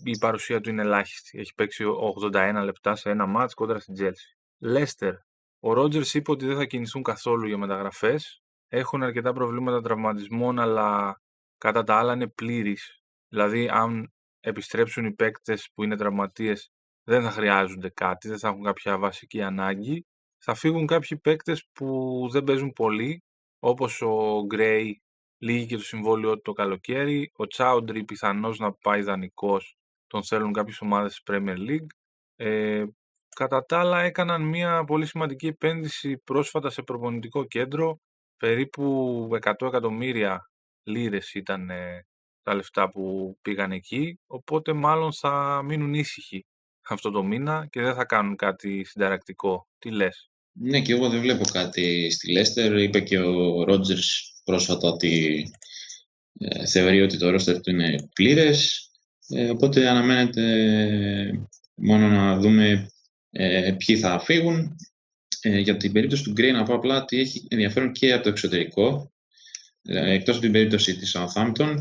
S1: η παρουσία του είναι ελάχιστη. Έχει παίξει 81 λεπτά σε ένα μάτς κόντρα στην Chelsea. Λέστερ. Ο Ρότζερς είπε ότι δεν θα κινηθούν καθόλου για μεταγραφές. Έχουν αρκετά προβλήματα τραυματισμών, αλλά κατά τα άλλα είναι πλήρης. Δηλαδή, αν επιστρέψουν οι παίκτες που είναι τραυματίες, δεν θα χρειάζονται κάτι, δεν θα έχουν κάποια βασική ανάγκη. Θα φύγουν κάποιοι παίκτες που δεν παίζουν πολύ, όπως ο Γκρέι, λύγει και το συμβόλαιό του το καλοκαίρι. Ο Τσάουντρι πιθανώς να πάει δανεικός, τον θέλουν κάποιες ομάδες της Premier League. Κατά τα άλλα έκαναν μια πολύ σημαντική επένδυση πρόσφατα σε προπονητικό κέντρο, περίπου 100 εκατομμύρια λίρες ήταν τα λεφτά που πήγαν εκεί, οπότε μάλλον θα μείνουν ήσυχοι αυτό το μήνα και δεν θα κάνουν κάτι συνταρακτικό. Τι λες?
S2: Ναι, και εγώ δεν βλέπω κάτι στη Λέστερ. Είπε και ο Ρότζερς πρόσφατα ότι θεωρεί ότι το ρόστερ του είναι πλήρες, οπότε αναμένεται μόνο να δούμε ποιοι θα φύγουν. Για την περίπτωση του Γκρέι να πω απλά ότι έχει ενδιαφέρον και από το εξωτερικό. Εκτός από την περίπτωση της Southampton,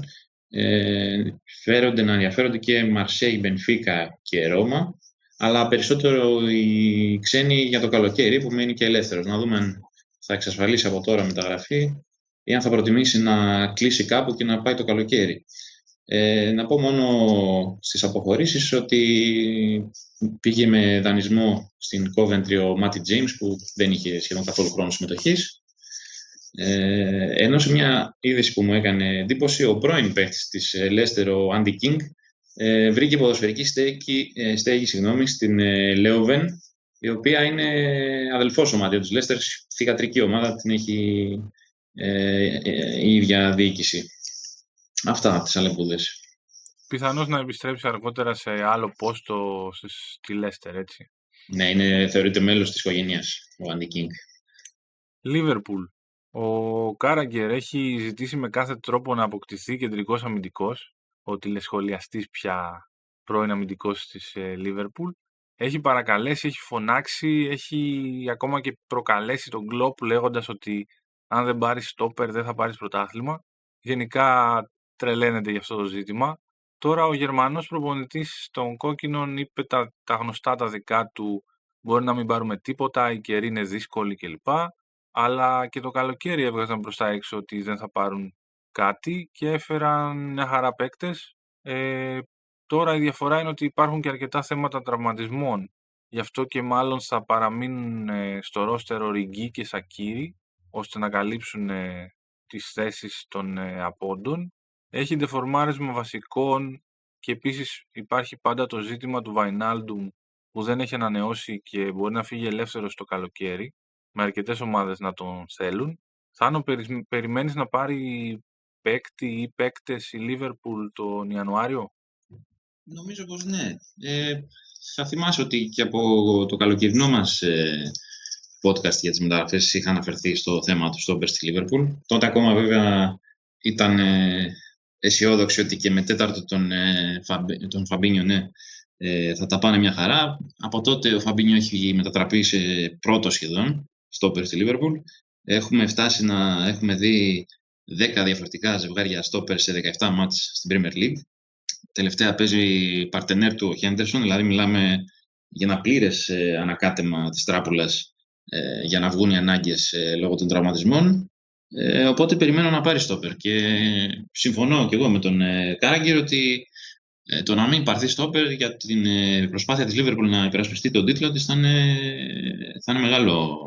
S2: φέρονται να ενδιαφέρονται και Μαρσέη, Μπενφίκα και Ρώμα, αλλά περισσότερο οι ξένοι για το καλοκαίρι που μένει και ελεύθερος. Να δούμε αν θα εξασφαλίσει από τώρα μεταγραφή ή αν θα προτιμήσει να κλείσει κάπου και να πάει το καλοκαίρι. Να πω μόνο στις αποχωρήσεις ότι πήγε με δανεισμό στην Coventry ο Μάτι James, που δεν είχε σχεδόν καθόλου χρόνο συμμετοχής. Ενώ σε μια είδηση που μου έκανε εντύπωση, ο πρώην παίκτης της Leicester, ο Andy King, βρήκε ποδοσφαιρική στέγη στην Leuven, η οποία είναι αδελφό σωματείο της Leicester, θυγατρική ομάδα, την έχει η ίδια διοίκηση. Αυτά τις αλεπούδες.
S1: Πιθανώς να επιστρέψει αργότερα σε άλλο πόστο στη Leicester, έτσι.
S2: Ναι, θεωρείται μέλος της οικογένειας ο Andy King.
S1: Liverpool. Ο Κάραγκερ έχει ζητήσει με κάθε τρόπο να αποκτηθεί κεντρικός αμυντικός. ο τηλεσχολιαστής πια πρώην αμυντικός της Liverpool. Έχει παρακαλέσει, έχει φωνάξει, έχει ακόμα και προκαλέσει τον Klopp λέγοντας ότι αν δεν πάρεις στόπερ δεν θα πάρεις πρωτάθλημα. Γενικά τρελαίνεται για αυτό το ζήτημα. Τώρα ο Γερμανός προπονητής των κόκκινων είπε τα γνωστά τα δικά του, μπορεί να μην πάρουμε τίποτα, η καιρή είναι δύσκολη κλπ. Αλλά και το καλοκαίρι έβγαζαν προς τα έξω ότι δεν θα πάρουν κάτι και έφεραν μια χαρά παίκτες. Τώρα η διαφορά είναι ότι υπάρχουν και αρκετά θέματα τραυματισμών. Γι' αυτό και μάλλον θα παραμείνουν στο ρόστερο Ριγκί και Σακίρι, ώστε να καλύψουν τις θέσεις των απόντων. Έχει ντεφορμάρισμα βασικών και επίσης υπάρχει πάντα το ζήτημα του Βαϊνάλντουμ που δεν έχει ανανεώσει και μπορεί να φύγει ελεύθερος το καλοκαίρι, με αρκετές ομάδες να τον θέλουν. Θάνο, περιμένεις να πάρει παίκτη ή παίκτες η Liverpool τον Ιανουάριο?
S2: Νομίζω πως ναι. Θα θυμάσαι ότι και από το καλοκαιρινό μας podcast για τις μεταγραφές είχα αναφερθεί στο θέμα του στόπερ στη Liverpool. Τότε ακόμα βέβαια ήταν αισιόδοξοι ότι και με τέταρτο τον Φαμπίνιο θα τα πάνε μια χαρά. Από τότε ο Φαμπίνιο έχει μετατραπεί σε πρώτο σχεδόν στόπερ στη Liverpool. Έχουμε φτάσει να έχουμε δει 10 διαφορετικά ζευγάρια στόπερ σε 17 μάτς στην Premier League. Τελευταία παίζει παρτενέρ του ο Χέντερσον, δηλαδή μιλάμε για ένα πλήρες ανακάτεμα της τράπουλας για να βγουν οι ανάγκες λόγω των τραυματισμών. Οπότε περιμένω να πάρει στόπερ και συμφωνώ και εγώ με τον Κάραγκερ ότι το να μην πάρθει στόπερ για την προσπάθεια της Liverpool να υπερασπιστεί τον τίτλο της θα είναι μεγάλο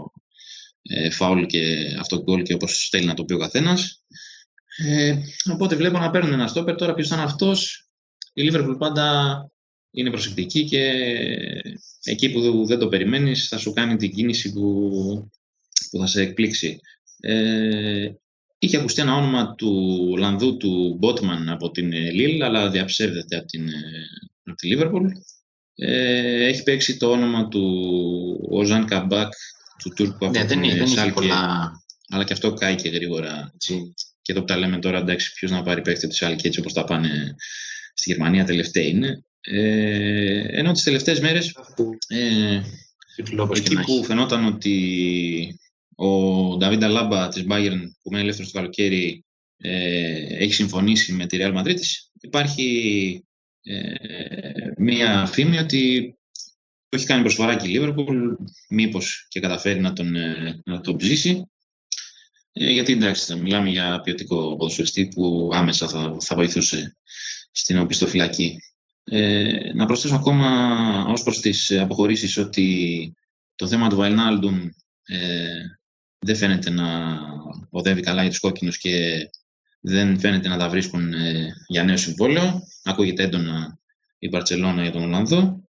S2: φάουλ και αυτό γκολ και όπως θέλει να το πει ο καθένας. Οπότε βλέπω να παίρνουν ένα στόπερ. Τώρα ποιος θα είναι αυτός? Η Liverpool πάντα είναι προσεκτική και εκεί που δεν το περιμένεις θα σου κάνει την κίνηση που θα σε εκπλήξει. Είχε ακουστεί ένα όνομα του Ολλανδού του Μπότμαν από την Lille, αλλά διαψεύδεται από τη Liverpool. Έχει παίξει το όνομα του Οζάν Καμπάκ, του Τούρκου από την Σάλκε, αλλά και αυτό κάηκε γρήγορα. Και εδώ που τα λέμε τώρα, εντάξει, ποιος να πάρει παίκτη από τη Σάλκε έτσι όπως τα πάνε στη Γερμανία τελευταία είναι. Ενώ τις τελευταίες μέρες εκεί που φαινόταν ότι ο Νταβίντ Αλάμπα της Bayern που μένει ελεύθερος το καλοκαίρι έχει συμφωνήσει με τη Real Madrid, υπάρχει μία φήμη ότι το έχει κάνει προσφορά και η Liverpool, μήπως και καταφέρει να τον ψήσει. Γιατί εντάξει, μιλάμε για ποιοτικό ποδοσφαιριστή που άμεσα θα βοηθούσε στην οπισθοφυλακή. Να προσθέσω ακόμα ως προς τις αποχωρήσεις ότι το θέμα του Βαϊνάλντουμ δεν φαίνεται να οδεύει καλά για τους κόκκινους και δεν φαίνεται να τα βρίσκουν για νέο συμβόλαιο. Ακούγεται έντονα η Μπαρτσελόνα για τον Ολλανδό.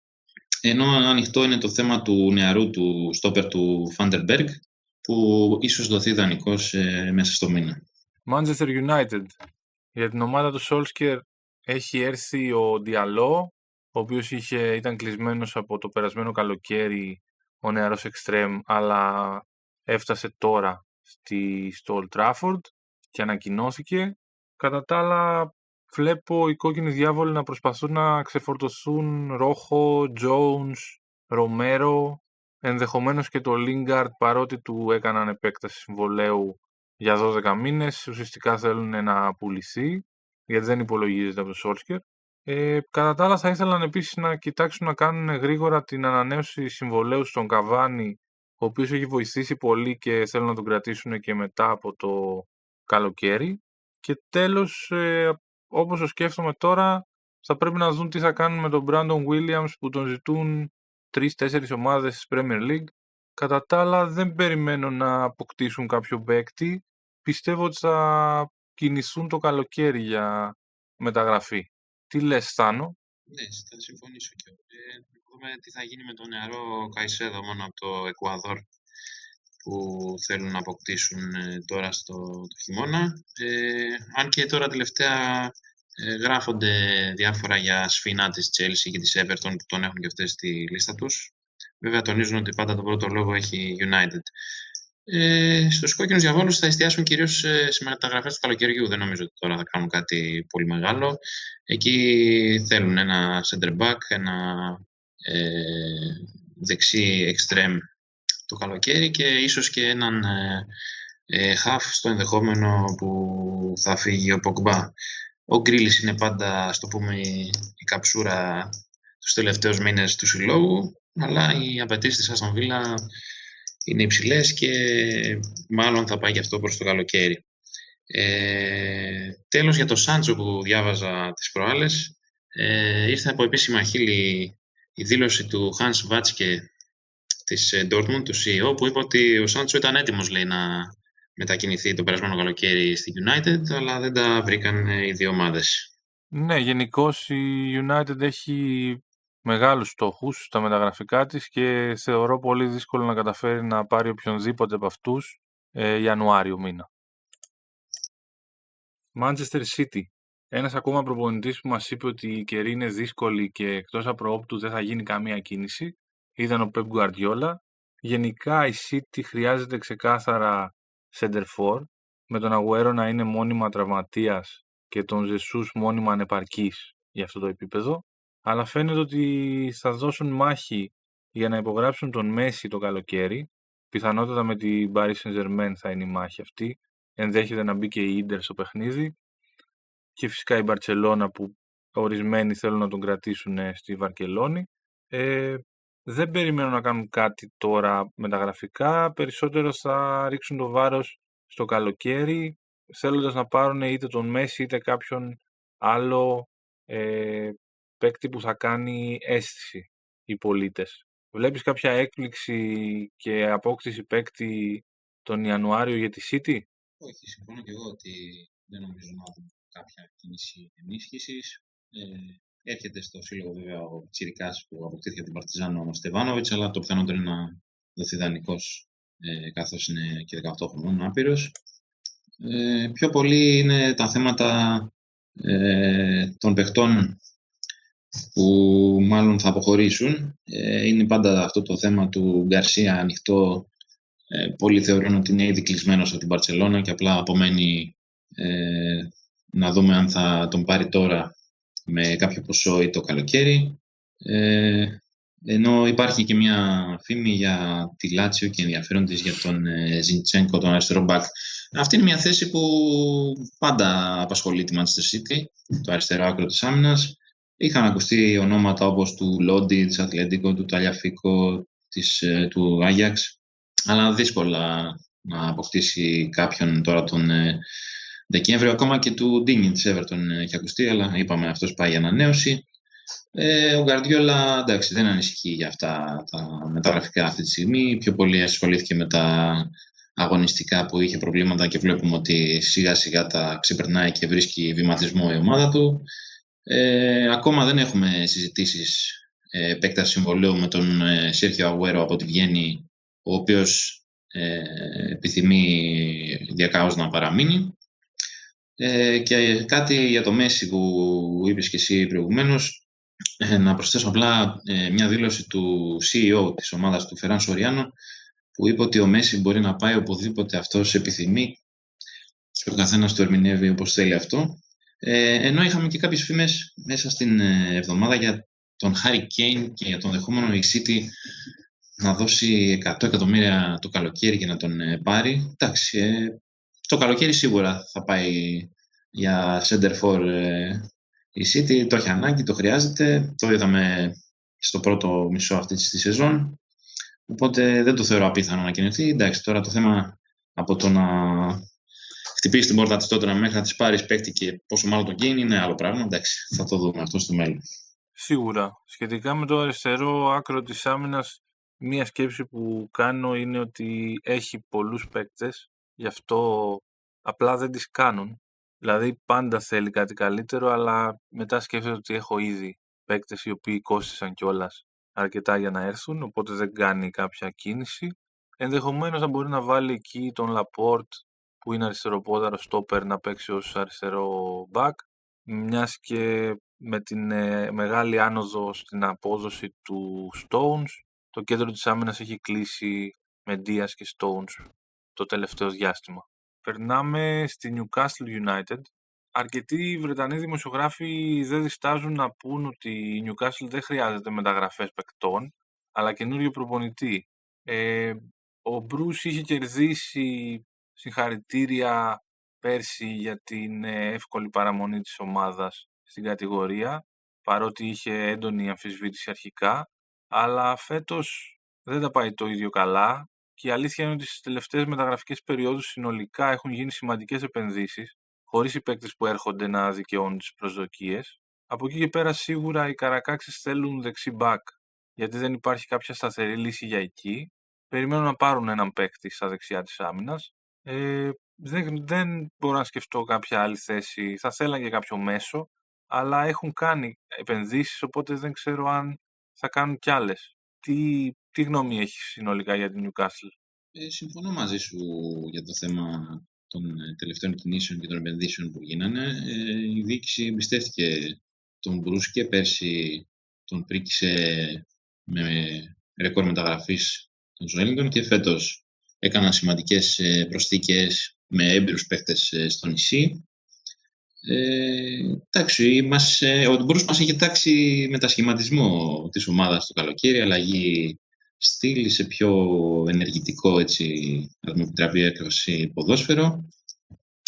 S2: Ενώ ανοιχτό είναι το θέμα του νεαρού του στόπερ του Φάντερμπεργκ που ίσως δοθεί δανεικός μέσα στο μήνα.
S1: Manchester United. Για την ομάδα του Solskjaer έχει έρθει ο Διαλό, ο οποίος ήταν κλεισμένος από το περασμένο καλοκαίρι, ο νεαρός εξτρέμ, αλλά έφτασε τώρα στο Old Trafford και ανακοινώθηκε. Κατά τα άλλα, βλέπω οι κόκκινοι διάβολοι να προσπαθούν να ξεφορτωθούν Ρόχο, Jones, Ρομέρο, ενδεχομένως και το Lingard, παρότι του έκαναν επέκταση συμβολαίου για 12 μήνες, ουσιαστικά θέλουν να πουληθεί, γιατί δεν υπολογίζεται από το Solskjaer. Κατά τα άλλα, θα ήθελαν επίσης να κοιτάξουν να κάνουν γρήγορα την ανανέωση συμβολαίου στον Cavani, ο οποίος έχει βοηθήσει πολύ και θέλουν να τον κρατήσουν και μετά από το καλοκαίρι. Και τέλος, όπως το σκέφτομαι τώρα, θα πρέπει να δουν τι θα κάνουν με τον Brandon Williams που τον ζητούν 3-4 ομάδες της Premier League. Κατά τα άλλα, δεν περιμένω να αποκτήσουν κάποιο παίκτη. Πιστεύω ότι θα κινηθούν το καλοκαίρι για μεταγραφή. Τι λες, Θάνο?
S2: Ναι, θα συμφωνήσω και εγώ. Δούμε τι θα γίνει με τον νεαρό Καϊσέδο μόνο από το Εκουαδόρ που θέλουν να αποκτήσουν τώρα το χειμώνα. Αν και τώρα τελευταία γράφονται διάφορα για σφινά της Chelsea και της Everton που τον έχουν και αυτές στη λίστα τους. Βέβαια τονίζουν ότι πάντα τον πρώτο λόγο έχει United. Στους κόκκινους διαβόλους θα εστιάσουν κυρίως σε μεταγραφές του καλοκαιριού. Δεν νομίζω ότι τώρα θα κάνουν κάτι πολύ μεγάλο. Εκεί θέλουν ένα center back, ένα δεξί extreme το καλοκαίρι και ίσως και έναν half στο ενδεχόμενο που θα φύγει ο Πογμπά. Ο Γκρίλης είναι πάντα, στο πούμε, η καψούρα τους τελευταίους μήνες του συλλόγου, αλλά οι απαιτήσεις της Αστον Βίλα είναι υψηλές και μάλλον θα πάει και αυτό προς το καλοκαίρι. Τέλος, για το Σάντσο που διάβαζα τις προάλλες, ήρθε από επίσημα χείλη η δήλωση του Hans Watzke της Dortmund, του CEO, που είπε ότι ο Σάντσο ήταν έτοιμος, λέει, να μετακινηθεί το περασμένο καλοκαίρι στη United, αλλά δεν τα βρήκαν οι δύο ομάδες.
S1: Ναι, γενικώς η United έχει μεγάλους στόχους στα μεταγραφικά της και θεωρώ πολύ δύσκολο να καταφέρει να πάρει οποιονδήποτε από αυτούς Ιανουάριο μήνα. Manchester City. Ένας ακόμα προπονητής που μας είπε ότι η καιρή είναι δύσκολη και εκτός απροόπτου δεν θα γίνει καμία κίνηση ήταν ο Pep Guardiola. Γενικά η City χρειάζεται ξεκάθαρα center for, με τον Αγουέρο να είναι μόνιμα τραυματίας και τον Ζεσούς μόνιμα ανεπαρκής για αυτό το επίπεδο, αλλά φαίνεται ότι θα δώσουν μάχη για να υπογράψουν τον Μέση το καλοκαίρι. Πιθανότατα με την Paris Saint-Germain θα είναι η μάχη αυτή. Ενδέχεται να μπει και η Ίντερ στο παιχνίδι και φυσικά η Μπαρτσελώνα που ορισμένοι θέλουν να τον κρατήσουν στη Βαρκελόνη. Δεν περιμένω να κάνουν κάτι τώρα μεταγραφικά, περισσότερο θα ρίξουν το βάρος στο καλοκαίρι, θέλοντας να πάρουν είτε τον Μέση είτε κάποιον άλλο παίκτη που θα κάνει αίσθηση οι πολίτες. Βλέπεις κάποια έκπληξη και απόκτηση παίκτη τον Ιανουάριο για τη City?
S2: Όχι, συμφωνώ και εγώ ότι δεν νομίζω να δούμε κάποια κίνηση ενίσχυσης. Έρχεται στο σύλλογο βέβαια ο Τσιρικάς που αποκτήθηκε από την Παρτιζάνο ο Στεβάνοβιτς, αλλά το πιθανότερο είναι να δοθεί δανεικός, καθώς είναι και 18 χρονών άπειρος. Πιο πολύ είναι τα θέματα των παιχτών που μάλλον θα αποχωρήσουν. Είναι πάντα αυτό το θέμα του Γκαρσία ανοιχτό. Πολλοί θεωρούν ότι είναι ήδη κλεισμένος από την Μπαρτσελώνα και απλά απομένει να δούμε αν θα τον πάρει τώρα με κάποιο ποσό ή το καλοκαίρι. Ενώ υπάρχει και μια φήμη για τη Λάτσιο και ενδιαφέρον της για τον Ζιντσένκο, τον αριστερό μπακ. Αυτή είναι μια θέση που πάντα απασχολεί τη Manchester City, το αριστερό άκρο της άμυνας. Είχαν ακουστεί ονόματα όπως του Λόντι, της Ατλέντικο, του Ταλιαφίκο, του Άγιαξ, αλλά δύσκολα να αποκτήσει κάποιον τώρα τον Δεκέμβριο. Ακόμα και του Ντίνι της Everton έχει ακουστεί, αλλά είπαμε αυτός πάει για ανανέωση. Ο Γκαρδιόλα, εντάξει, δεν ανησυχεί για αυτά τα μεταγραφικά αυτή τη στιγμή. Πιο πολύ ασχολήθηκε με τα αγωνιστικά που είχε προβλήματα και βλέπουμε ότι σιγά σιγά τα ξεπερνάει και βρίσκει βηματισμό η ομάδα του. Ακόμα δεν έχουμε συζητήσεις επέκταση συμβολαίου με τον Σέρχιο Αγουέρο από τη Βιέννη, ο οποίος επιθυμεί διακάως να παραμείνει. Και κάτι για το Μέση που είπες και εσύ προηγουμένως, να προσθέσω απλά μια δήλωση του CEO της ομάδας του Φεράν Σοριάνο, που είπε ότι ο Μέση μπορεί να πάει οπουδήποτε αυτός επιθυμεί και ο καθένας το ερμηνεύει όπως θέλει αυτό. Ενώ είχαμε και κάποιες φήμες μέσα στην εβδομάδα για τον Harry Kane και για τον δεχόμενο η City να δώσει 100 εκατομμύρια το καλοκαίρι για να τον πάρει. Εντάξει, το καλοκαίρι σίγουρα θα πάει για center for η City, το έχει ανάγκη, το χρειάζεται, το είδαμε στο πρώτο μισό αυτή τη σεζόν, οπότε δεν το θεωρώ απίθανο να κινηθεί. Εντάξει, τώρα το θέμα από το να χτυπήσει την πόρτα της τότε μέχρι να της πάρεις παίκτη και πόσο μάλλον τον Kane είναι άλλο πράγμα. Εντάξει, θα το δούμε αυτό στο μέλλον.
S1: Σίγουρα. Σχετικά με το αριστερό άκρο της άμυνας, μία σκέψη που κάνω είναι ότι έχει πολλούς παίκτες, γι' αυτό απλά δεν τις κάνουν. Δηλαδή πάντα θέλει κάτι καλύτερο, αλλά μετά σκέφτεται ότι έχω ήδη παίκτες οι οποίοι κόστησαν κιόλας αρκετά για να έρθουν, οπότε δεν κάνει κάποια κίνηση. Ενδεχομένως να μπορεί να βάλει εκεί τον Λαπόρτ, που είναι αριστεροπόδαρο στόπερ, να παίξει ως αριστερό back, μιας και με την μεγάλη άνοδο στην απόδοση του Stones, το κέντρο της άμυνας έχει κλείσει με Diaz και Stones το τελευταίο διάστημα. Περνάμε στη Newcastle United. Αρκετοί Βρετανοί δημοσιογράφοι δεν διστάζουν να πούν ότι η Newcastle δεν χρειάζεται μεταγραφές παικτών, αλλά καινούριο προπονητή. Ο Bruce είχε κερδίσει συγχαρητήρια πέρσι για την εύκολη παραμονή της ομάδας στην κατηγορία, παρότι είχε έντονη αμφισβήτηση αρχικά, αλλά φέτος δεν τα πάει το ίδιο καλά και η αλήθεια είναι ότι στις τελευταίες μεταγραφικές περιόδους συνολικά έχουν γίνει σημαντικές επενδύσεις, χωρίς οι παίκτες που έρχονται να δικαιώνουν τις προσδοκίες. Από εκεί και πέρα σίγουρα οι Καρακάξες θέλουν δεξί μπακ, γιατί δεν υπάρχει κάποια σταθερή λύση για εκεί. Περιμένουν να πάρουν έναν παίκτη στα δεξιά της άμυνας. Δεν μπορώ να σκεφτώ κάποια άλλη θέση. Θα θέλαν και κάποιο μέσο, αλλά έχουν κάνει επενδύσεις, οπότε δεν ξέρω αν θα κάνουν κι άλλες. Τι γνώμη έχεις συνολικά για την Newcastle?
S2: Συμφωνώ μαζί σου για το θέμα των τελευταίων κινήσεων και των επενδύσεων που γίνανε. Η διοίκηση εμπιστεύτηκε τον Bruce και πέρσι τον πρίκησε με ρεκόρ μεταγραφής των Joelinton και φέτος έκαναν σημαντικές προσθήκες με έμπειρους παίκτες στο νησί. Εντάξει, ο Bruce μας είχε τάξει μετασχηματισμό της ομάδας το καλοκαίρι, αλλαγή στυλ σε πιο ενεργητικό, έτσι, να μου επιτραπεί έκφραση, ποδόσφαιρο.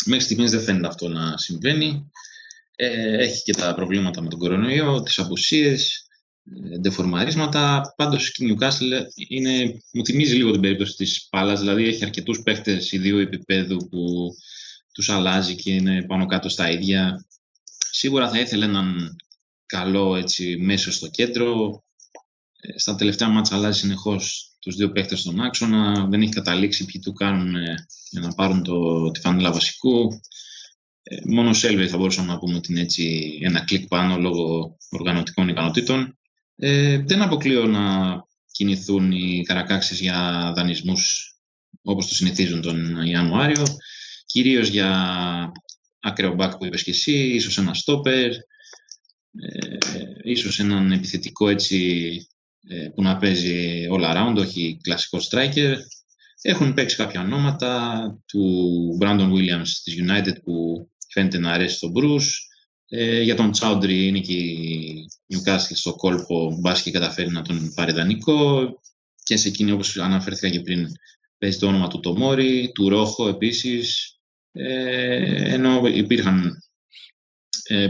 S2: Μέχρι στιγμής δεν φαίνεται αυτό να συμβαίνει. Έχει και τα προβλήματα με τον κορονοϊό, τις απουσίες, ντεφορμαρίσματα. Πάντως η Newcastle μου θυμίζει λίγο την περίπτωση της Πάλας, δηλαδή έχει αρκετούς παίχτες ιδίου επίπεδου που τους αλλάζει και είναι πάνω κάτω στα ίδια. Σίγουρα θα ήθελε έναν καλό, έτσι, μέσο στο κέντρο. Στα τελευταία μάτσα αλλάζει συνεχώς τους δύο παίχτες στον άξονα. Δεν έχει καταλήξει ποιοι του κάνουν για να πάρουν τη φανέλα βασικού. Μόνο ο Σέλβι θα μπορούσαμε να πούμε ότι είναι έτσι ένα κλικ πάνω λόγω οργανωτικών ικανοτήτων. Δεν αποκλείω να κινηθούν οι Καρακάξες για δανεισμούς όπως το συνηθίζουν τον Ιανουάριο. Κυρίως για ακραίο μπακ που είπες και εσύ, ίσως ένα στόπερ, ίσως έναν επιθετικό, έτσι, που να παίζει all around, όχι κλασικό striker. Έχουν παίξει κάποια ονόματα του Brandon Williams της United που φαίνεται να αρέσει στον Bruce. Για τον Chowdhury είναι και η Newcastle στο κόλπο, μπας και καταφέρει να τον πάρει δανεικό. Και σε εκείνη, όπως αναφέρθηκα και πριν, παίζει το όνομα του Tomori, του Rojo επίσης. Ενώ υπήρχαν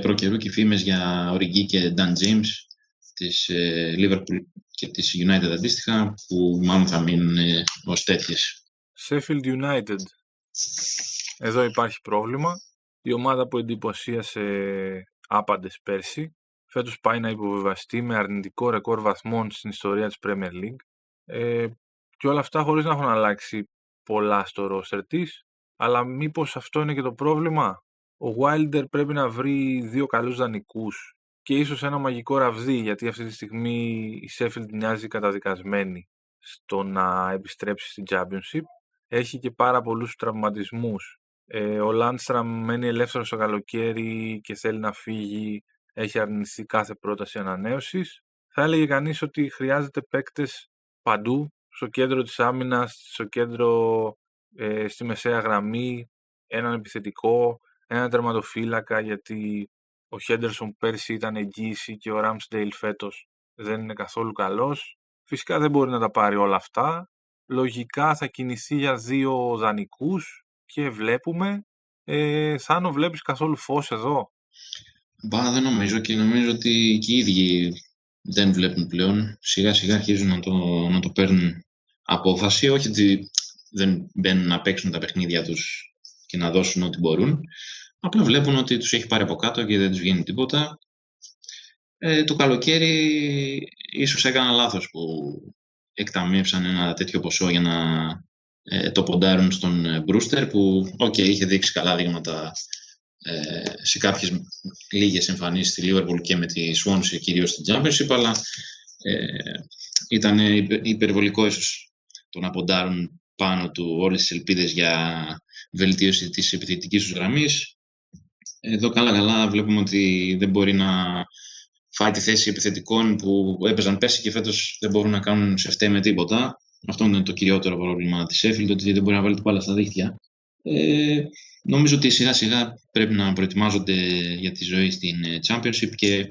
S2: προκαιρού και φήμες για Origi και Dan James της Liverpool και της United αντίστοιχα, που μάλλον θα μείνουν ως τέτοιες.
S1: Sheffield United. Εδώ υπάρχει πρόβλημα. Η ομάδα που εντυπωσίασε άπαντες πέρσι, φέτος πάει να υποβιβαστεί με αρνητικό ρεκόρ βαθμών στην ιστορία της Premier League. Και όλα αυτά χωρίς να έχουν αλλάξει πολλά στο roster της. Αλλά μήπως αυτό είναι και το πρόβλημα? Ο Wilder πρέπει να βρει δύο καλούς δανεικούς και ίσως ένα μαγικό ραβδί, γιατί αυτή τη στιγμή η Sheffield μοιάζει καταδικασμένη στο να επιστρέψει στην Championship. Έχει και πάρα πολλούς τραυματισμούς. Ο Landstram μένει ελεύθερος το καλοκαίρι και θέλει να φύγει. Έχει αρνηθεί κάθε πρόταση ανανέωσης. Θα έλεγε κανείς ότι χρειάζεται παίκτες παντού, στο κέντρο της άμυνας, στο κέντρο, στη μεσαία γραμμή, έναν επιθετικό, έναν τερματοφύλακα, γιατί ο Henderson πέρσι ήταν εγγύηση και ο Ramsdale φέτος δεν είναι καθόλου καλός. Φυσικά δεν μπορεί να τα πάρει όλα αυτά. Λογικά θα κινηθεί για δύο δανεικούς και βλέπουμε. Θάνο, βλέπεις καθόλου φως εδώ?
S2: Δεν νομίζω, και νομίζω ότι και οι ίδιοι δεν βλέπουν πλέον. Σιγά σιγά αρχίζουν να το παίρνουν απόφαση. Όχι ότι δεν μπαίνουν να παίξουν τα παιχνίδια τους και να δώσουν ό,τι μπορούν. Απλά βλέπουν ότι τους έχει πάρει από κάτω και δεν τους βγαίνει τίποτα. Το καλοκαίρι ίσως έκανα λάθος που εκταμείευσαν ένα τέτοιο ποσό για να το ποντάρουν στον Brewster, που είχε δείξει καλά δείγματα σε κάποιες λίγες εμφανίσεις στη Liverpool και με τη Swansea, κυρίως στην Championship, αλλά ήταν υπερβολικό ίσως το να ποντάρουν πάνω του όλες τις ελπίδες για βελτίωση της επιθετικής τους γραμμής. Εδώ καλά βλέπουμε ότι δεν μπορεί να φάει τη θέση επιθετικών που έπαιζαν πέρσι και φέτος δεν μπορούν να κάνουν σε φταίει με τίποτα. Αυτό είναι το κυριότερο πρόβλημα της Sheffield, ότι δεν μπορεί να βάλει την μπάλα στα δίχτυα. Νομίζω ότι σιγά σιγά πρέπει να προετοιμάζονται για τη ζωή στην Championship και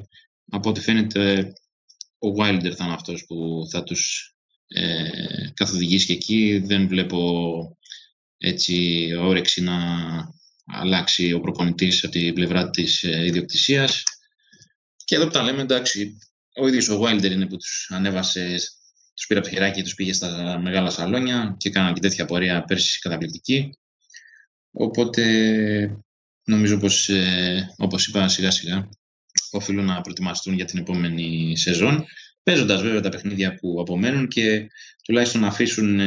S2: από ό,τι φαίνεται ο Wilder θα είναι αυτός που θα τους καθοδηγήσει και εκεί. Δεν βλέπω έτσι όρεξη να αλλάξει ο προπονητής από την πλευρά της ιδιοκτησίας. Και εδώ που τα λέμε, εντάξει, ο ίδιος ο Wilder είναι που τους ανέβασε, τους πήρε από το χεράκι, τους πήγε στα μεγάλα σαλόνια και έκαναν και τέτοια πορεία πέρσι καταπληκτική. Οπότε νομίζω πως, όπως είπα, σιγά σιγά οφείλουν να προετοιμαστούν για την επόμενη σεζόν, παίζοντας βέβαια τα παιχνίδια που απομένουν και τουλάχιστον να αφήσουν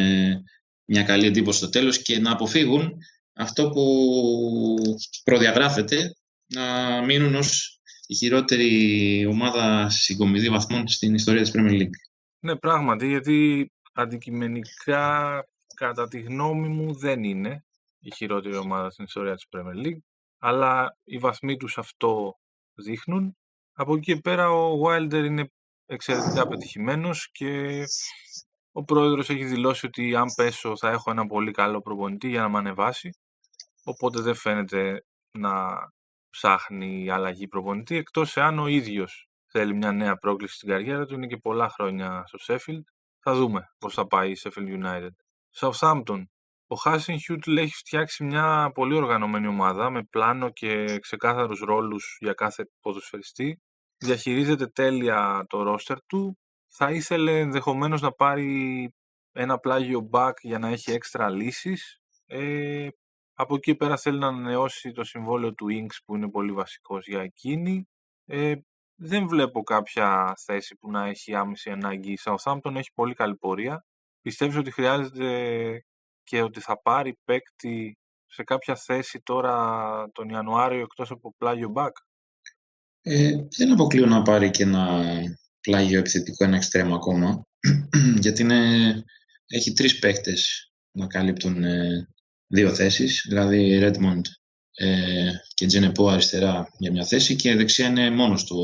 S2: μια καλή εντύπωση στο τέλος και να αποφύγουν αυτό που προδιαγράφεται, να μείνουν ως η χειρότερη ομάδα συγκομιδή βαθμών στην ιστορία της Premier League.
S1: Ναι, πράγματι, γιατί αντικειμενικά, κατά τη γνώμη μου, δεν είναι η χειρότερη ομάδα στην ιστορία της Premier League, αλλά οι βαθμοί τους αυτό δείχνουν. Από εκεί και πέρα ο Wilder είναι εξαιρετικά πετυχημένος και ο πρόεδρος έχει δηλώσει ότι αν πέσω θα έχω ένα πολύ καλό προπονητή για να με ανεβάσει, οπότε δεν φαίνεται να ψάχνει αλλαγή προπονητή, εκτός εάν ο ίδιος θέλει μια νέα πρόκληση στην καριέρα του. Είναι και πολλά χρόνια στο Sheffield. Θα δούμε πώς θα πάει η Sheffield United. Southampton. Ο Hasenhüttl έχει φτιάξει μια πολύ οργανωμένη ομάδα με πλάνο και ξεκάθαρους ρόλους για κάθε ποδοσφαιριστή. Διαχειρίζεται τέλεια το roster του. Θα ήθελε ενδεχομένως να πάρει ένα πλάγιο back για να έχει έξτρα λύσεις. Από εκεί πέρα θέλει να ανανεώσει το συμβόλαιο του Inks που είναι πολύ βασικός για εκείνη. Δεν βλέπω κάποια θέση που να έχει άμεση ανάγκη. Η Southampton έχει πολύ καλή πορεία. Πιστεύεις ότι χρειάζεται και ότι θα πάρει παίκτη σε κάποια θέση τώρα τον Ιανουάριο εκτός από πλάγιο back?
S2: Δεν αποκλείω να πάρει και ένα πλάγιο επιθετικό, ένα εξτρέμο ακόμα, γιατί έχει 3 παίκτες να καλύπτουν 2 θέσεις, δηλαδή Redmond και Τζενεπό αριστερά για μια θέση και δεξιά είναι μόνος του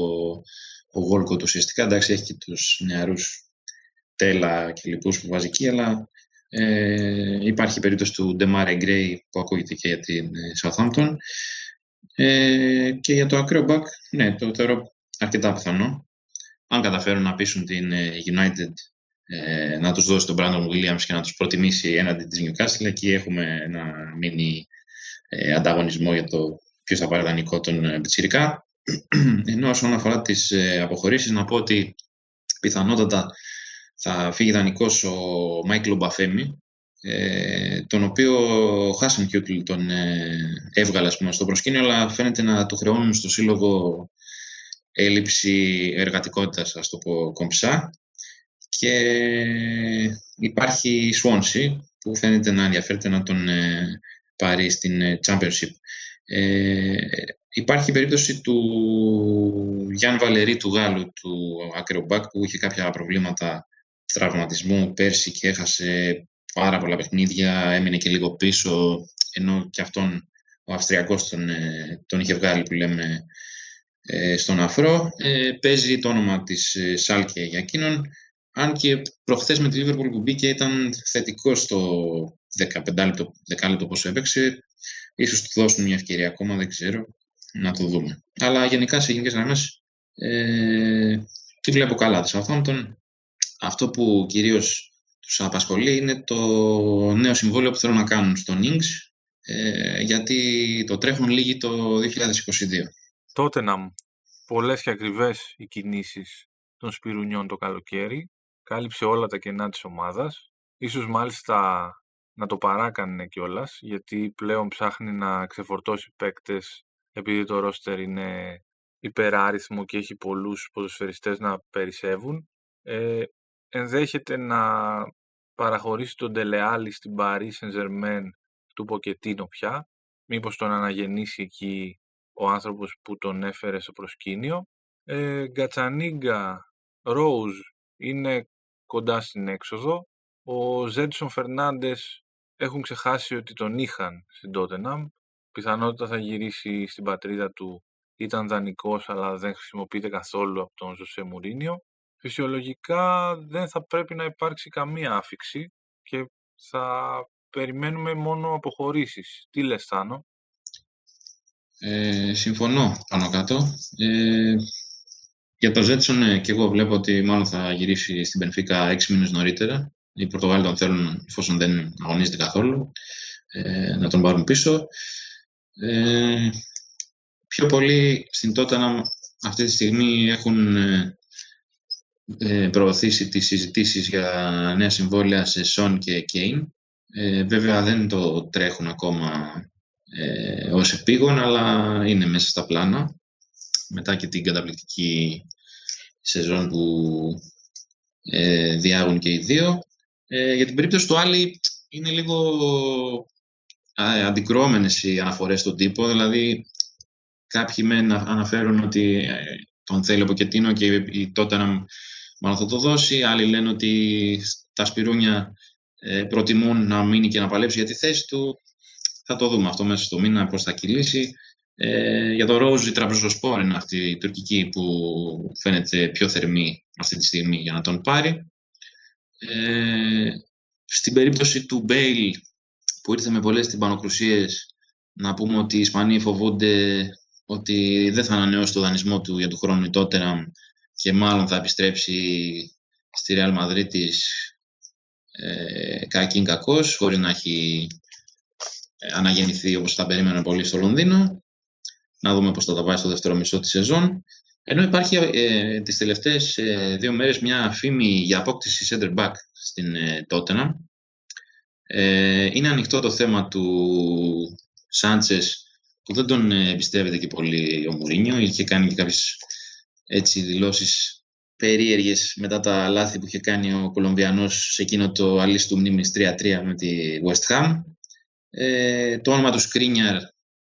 S2: ο Walcott ουσιαστικά. Εντάξει, έχει και τους νεαρούς Τέλα και λοιπούς που βάζει εκεί, αλλά υπάρχει περίπτωση του Demare Gray που ακούγεται και για την Southampton. Και για το ακραίο back, ναι, το θεωρώ αρκετά πιθανό. Αν καταφέρουν να πείσουν την United να τους δώσει τον Brandon Williams και να τους προτιμήσει έναντι της Newcastle, εκεί έχουμε ένα μίνι ανταγωνισμό για το ποιος θα πάρει δανεικό τον πιτσιρικά. Ενώ όσον αφορά τις αποχωρήσεις, να πω ότι πιθανότατα θα φύγει δανεικός ο Μάικλ Ομπαφέμι, τον οποίο ο Hasenhüttl τον έβγαλε στο προσκήνιο, αλλά φαίνεται να του χρεώνουν στο σύλλογο έλλειψη εργατικότητας, ας το πω κομψά. Και υπάρχει η Swansea που φαίνεται να ενδιαφέρεται να τον πάρει στην Championship. Υπάρχει η περίπτωση του Γιάν Βαλερί του Γάλλου, του ακρεομπάκ, που είχε κάποια προβλήματα τραυματισμού πέρσι και έχασε πάρα πολλά παιχνίδια, έμεινε και λίγο πίσω, ενώ και αυτόν ο Αυστριακός τον είχε βγάλει, που λέμε, στον αφρό. Παίζει το όνομα της Σάλκε για εκείνον, αν και προχθές με τη Liverpool που μπήκε ήταν θετικό στο 15 λεπτό πόσο έπαιξε. Ίσως του δώσουν μια ευκαιρία ακόμα, δεν ξέρω, να το δούμε. Αλλά γενικά σε γενικές γραμμές τη βλέπω καλά τη Southampton. Αυτό που κυρίως τους απασχολεί είναι το νέο συμβόλαιο που θέλουν να κάνουν στον Ings, γιατί το τρέχουν λίγοι το 2022.
S1: Tottenham. Πολλές και ακριβές οι κινήσεις των Σπυρουνιών το καλοκαίρι. Κάλυψε όλα τα κενά της ομάδας. Ίσως μάλιστα να το παράκανε κιόλας, γιατί πλέον ψάχνει να ξεφορτώσει παίκτες, επειδή το ρόστερ είναι υπεράριθμο και έχει πολλούς ποδοσφαιριστές να περισσεύουν. Ενδέχεται να παραχωρήσει τον Ντελεάλη στην Paris Saint-Germain του Ποκετίνο πια. Μήπως τον αναγεννήσει εκεί ο άνθρωπος που τον έφερε στο προσκήνιο. Γκατσανίγκα, Ρόουζ είναι κοντά στην έξοδο. Ο Ζέντσον Φερνάντες έχουν ξεχάσει ότι τον είχαν στην Tottenham. Πιθανότητα θα γυρίσει στην πατρίδα του. Ήταν δανεικός, αλλά δεν χρησιμοποιείται καθόλου από τον Ζωσέ Μουρίνιο. Φυσιολογικά δεν θα πρέπει να υπάρξει καμία άφιξη και θα περιμένουμε μόνο αποχωρήσεις. Τι λες, Θάνο?
S2: Συμφωνώ πάνω κάτω. Για το Ζέτσον και εγώ βλέπω ότι μάλλον θα γυρίσει στην Μπενφίκα 6 μήνες νωρίτερα. Οι Πορτογάλοι τον θέλουν, εφόσον δεν αγωνίζεται καθόλου, να τον πάρουν πίσω. Πιο πολύ στην Tottenham αυτή τη στιγμή έχουν προωθήσει τις συζητήσεις για νέα συμβόλαια σε Σον και Κέιν. Βέβαια δεν το τρέχουν ακόμα ως επίγον, αλλά είναι μέσα στα πλάνα. Μετά και την καταπληκτική σεζόν που διάγουν και οι δύο. Για την περίπτωση του Άλλη είναι λίγο αντικρουόμενες οι αναφορές στον τύπο, δηλαδή κάποιοι αναφέρουν ότι τον θέλει ο Ποκετίνο και η Tottenham μάλλον θα το δώσει, άλλοι λένε ότι τα σπυρούνια προτιμούν να μείνει και να παλέψει για τη θέση του. Θα το δούμε αυτό μέσα στο μήνα πώς θα κυλήσει. Για το Ρόουζ η Τραμπζοσπόρ είναι αυτή η τουρκική που φαίνεται πιο θερμή αυτή τη στιγμή για να τον πάρει. Στην περίπτωση του Μπέιλ που ήρθε με πολλές τυμπανοκρουσίες, να πούμε ότι οι Ισπανοί φοβούνται ότι δεν θα ανανεώσει το δανεισμό του για του χρόνου η Tottenham και μάλλον θα επιστρέψει στη Real Μαδρίτης κακήν κακός, χωρίς να έχει αναγεννηθεί όπως τα περίμεναν πολύ στο Λονδίνο. Να δούμε πώς θα τα πάει στο δεύτερο μισό της σεζόν. Ενώ υπάρχει τις τελευταίες 2 μέρες μια φήμη για απόκτηση center back στην Tottenham. Είναι ανοιχτό το θέμα του Σάντσες, που δεν τον εμπιστεύεται και πολύ ο Μουρίνιο. Είχε κάνει και κάποιες δηλώσεις περίεργες μετά τα λάθη που είχε κάνει ο Κολομβιανός σε εκείνο το αλίστου μνήμης 3-3 με τη West Ham. Το όνομα του Σκρίνιαρ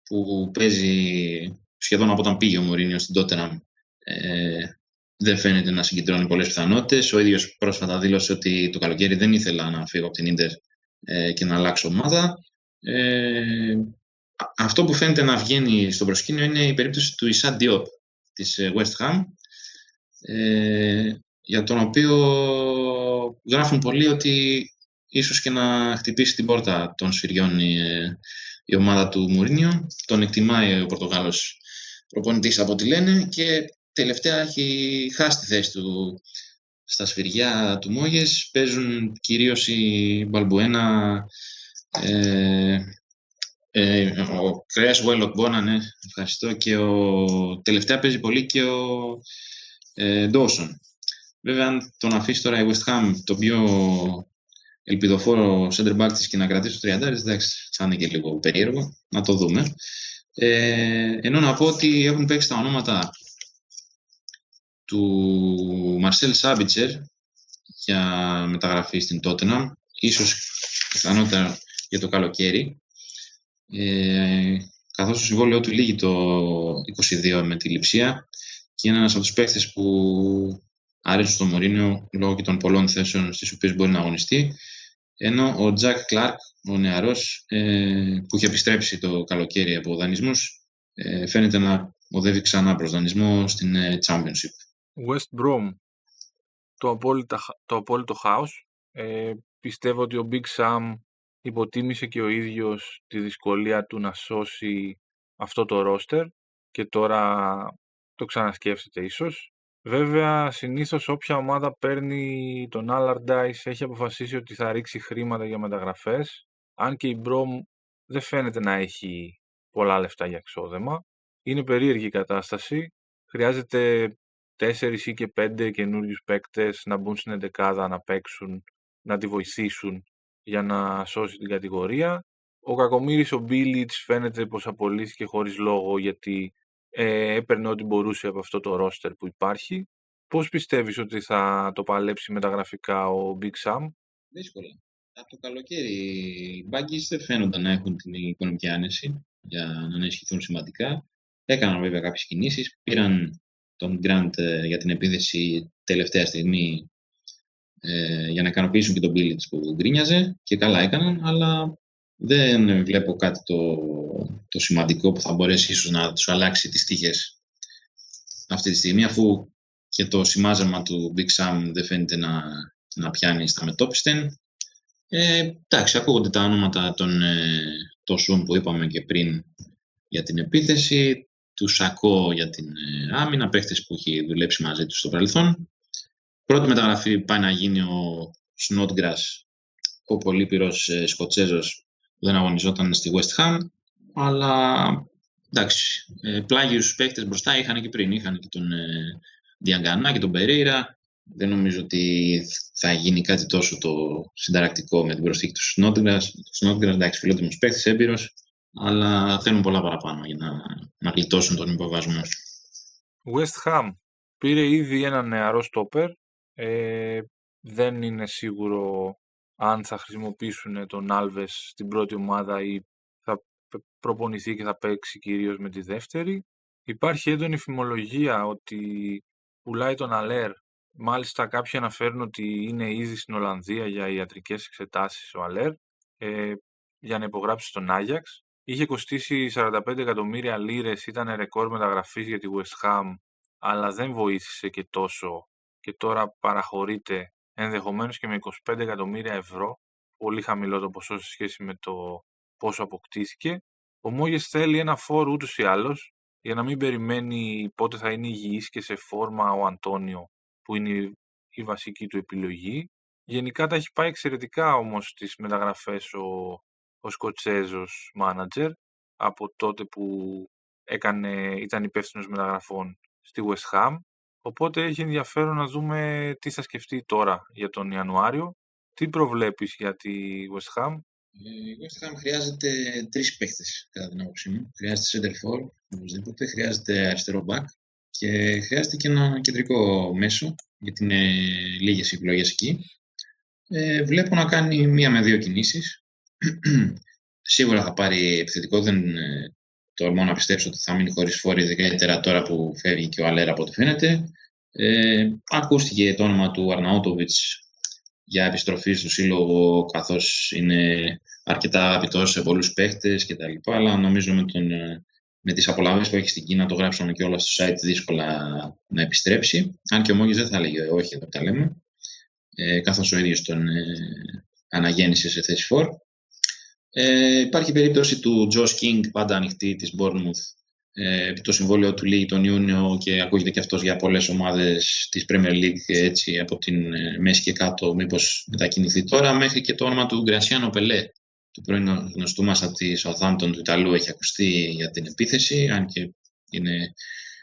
S2: που παίζει σχεδόν από όταν πήγε ο Μουρίνιο στην Tottenham δεν φαίνεται να συγκεντρώνει πολλές πιθανότητες. Ο ίδιος πρόσφατα δήλωσε ότι το καλοκαίρι δεν ήθελα να φύγω από την Ίντερ και να αλλάξω ομάδα. Αυτό που φαίνεται να βγαίνει στο προσκήνιο είναι η περίπτωση του Issa Diop της West Ham, για τον οποίο γράφουν πολλοί ότι ίσως και να χτυπήσει την πόρτα των σφυριών η ομάδα του Μουρίνιο. Τον εκτιμάει ο Πορτογάλος προπονητής από ό,τι λένε και τελευταία έχει χάσει τη θέση του στα σφυριά του Μόγες. Παίζουν κυρίως η Μπαλμπουένα, ο Κρέας Βουέλοκ-Μπόνα, ναι, ευχαριστώ, και τελευταία παίζει πολύ και ο Ντόσον. Βέβαια, αν τον αφήσει τώρα η West Ham, το πιο ελπιδοφόρο center back της, και να κρατήσει το 30, εντάξει, θα είναι και λίγο περίεργο, να το δούμε. Ενώ να πω ότι έχουν παίξει τα ονόματα του Μαρσέλ Σάμπιτσερ για μεταγραφή στην Tottenham, ίσως πιθανότερα για το καλοκαίρι, καθώς το συμβόλαιό του λύγει το 22 με τη Λειψία και είναι ένας από τους παίκτες που αρέσουν στο Μουρίνιο λόγω και των πολλών θέσεων στις οποίες μπορεί να αγωνιστεί. Ενώ ο Τζακ Κλάρκ, ο νεαρός, που είχε επιστρέψει το καλοκαίρι από δανεισμούς, φαίνεται να οδεύει ξανά προς δανεισμό στην Championship.
S1: West Brom, το απόλυτο χάος. Πιστεύω ότι ο Big Sam υποτίμησε και ο ίδιος τη δυσκολία του να σώσει αυτό το ρόστερ και τώρα το ξανασκέφτεται ίσως. Βέβαια, συνήθως όποια ομάδα παίρνει τον Allardyce έχει αποφασίσει ότι θα ρίξει χρήματα για μεταγραφές, αν και η Brom δεν φαίνεται να έχει πολλά λεφτά για εξόδεμα. Είναι περίεργη η κατάσταση. Χρειάζεται 4 ή και 5 καινούριους παίκτες να μπουν στην 11 να παίξουν, να τη βοηθήσουν για να σώσει την κατηγορία. Ο κακομοίρης ο Μπίλιτς φαίνεται πως απολύθηκε χωρίς λόγο, γιατί έπαιρνε ό,τι μπορούσε από αυτό το ρόστερ που υπάρχει. Πώς πιστεύεις ότι θα το παλέψει μεταγραφικά ο Big Sam?
S2: Δύσκολα. Από το καλοκαίρι οι Μπάγκης δεν φαίνονταν να έχουν την οικονομική άνεση για να ενισχυθούν σημαντικά. Έκαναν βέβαια κάποιες κινήσεις. Πήραν τον Grant για την επίδεση τελευταία στιγμή για να ικανοποιήσουν και τον Μπίλιτς που γκρίνιαζε, και καλά έκαναν, αλλά δεν βλέπω κάτι το σημαντικό που θα μπορέσει ίσως να τους αλλάξει τις τύχες αυτή τη στιγμή, αφού και το σημάζεμα του Big Sam δεν φαίνεται να πιάνει στα μετώπιστεν. Εντάξει, ακούγονται τα ονόματα των Σουμ που είπαμε και πριν για την επίθεση, του Σακό για την άμυνα, παίχτες που έχει δουλέψει μαζί του στο παρελθόν. Πρώτη μεταγραφή πάει να γίνει ο Snodgrass, ο πολύπειρος Σκοτσέζος που δεν αγωνιζόταν στη West Ham, αλλά εντάξει, πλάγιους παίχτες μπροστά είχαν και πριν, είχαν και τον Διαγκανά και τον Περέιρα. Δεν νομίζω ότι θα γίνει κάτι τόσο το συνταρακτικό με την προσθήκη του Snodgrass. Ο Snodgrass, εντάξει, φιλότιμος παίχτης, έμπειρος, αλλά θέλουν πολλά παραπάνω για να γλιτώσουν τον υποβασμό.
S1: West Ham πήρε ήδη ένα νεαρό στόπερ. Δεν είναι σίγουρο αν θα χρησιμοποιήσουν τον Alves στην πρώτη ομάδα ή θα προπονηθεί και θα παίξει κυρίως με τη δεύτερη. Υπάρχει έντονη φημολογία ότι πουλάει τον Αλέρ. Μάλιστα κάποιοι αναφέρουν ότι είναι ήδη στην Ολλανδία για ιατρικές εξετάσεις ο Αλέρ για να υπογράψει στον Άγιαξ. Είχε κοστίσει 45 εκατομμύρια λίρες, ήταν ρεκόρ μεταγραφής για τη West Ham, αλλά δεν βοήθησε και τόσο και τώρα παραχωρείται ενδεχομένως και με 25 εκατομμύρια ευρώ, πολύ χαμηλό το ποσό σε σχέση με το πόσο αποκτήθηκε. Ο Μόγες θέλει ένα φόρ ούτως ή άλλως, για να μην περιμένει πότε θα είναι υγιής και σε φόρμα ο Αντώνιο, που είναι η βασική του επιλογή. Γενικά τα έχει πάει εξαιρετικά όμως τις μεταγραφές ο Σκοτσέζος μάνατζερ, από τότε που ήταν υπεύθυνος μεταγραφών στη West Ham. Οπότε έχει ενδιαφέρον να δούμε τι θα σκεφτεί τώρα για τον Ιανουάριο. Τι προβλέπεις για τη West Ham?
S2: Η West Ham χρειάζεται 3 παίχτες, κατά την άποψή μου. Χρειάζεται center for, οπωσδήποτε, χρειάζεται αριστερό back και χρειάζεται και ένα κεντρικό μέσο, γιατί είναι λίγες οι επιλογές εκεί. Βλέπω να κάνει 1 με 2 κινήσεις. Σίγουρα θα πάρει επιθετικό, δεν τολμώ να πιστέψω ότι θα μείνει χωρίς φόρη, ιδιαίτερα τώρα που φεύγει και ο Αλέρα από ό,τι φαίνεται. Ακούστηκε το όνομα του Αρναούτοβιτς για επιστροφή στο σύλλογο, καθώς είναι αρκετά αγαπητός σε πολλούς παίχτες κτλ. Αλλά νομίζω με τις απολαύσεις που έχει στην Κίνα, το γράψαμε και όλα στο site, δύσκολα να επιστρέψει. Αν και ο Μόγης δεν θα έλεγε όχι εδώ που τα λέμε, καθώς ο ίδιος τον αναγέννησε σε θέση φόρ. Υπάρχει περίπτωση του Josh King, πάντα ανοιχτή, της Bournemouth. Το συμβόλαιο του λύγει τον Ιούνιο και ακούγεται και αυτός για πολλές ομάδες της Premier League, έτσι από την μέση και κάτω, μήπως μετακινηθεί τώρα. Μέχρι και το όνομα του Γκρασιάνο Πελέ, του πρώην γνωστού μας από τη Southampton, του Ιταλού, έχει ακουστεί για την επίθεση, αν και είναι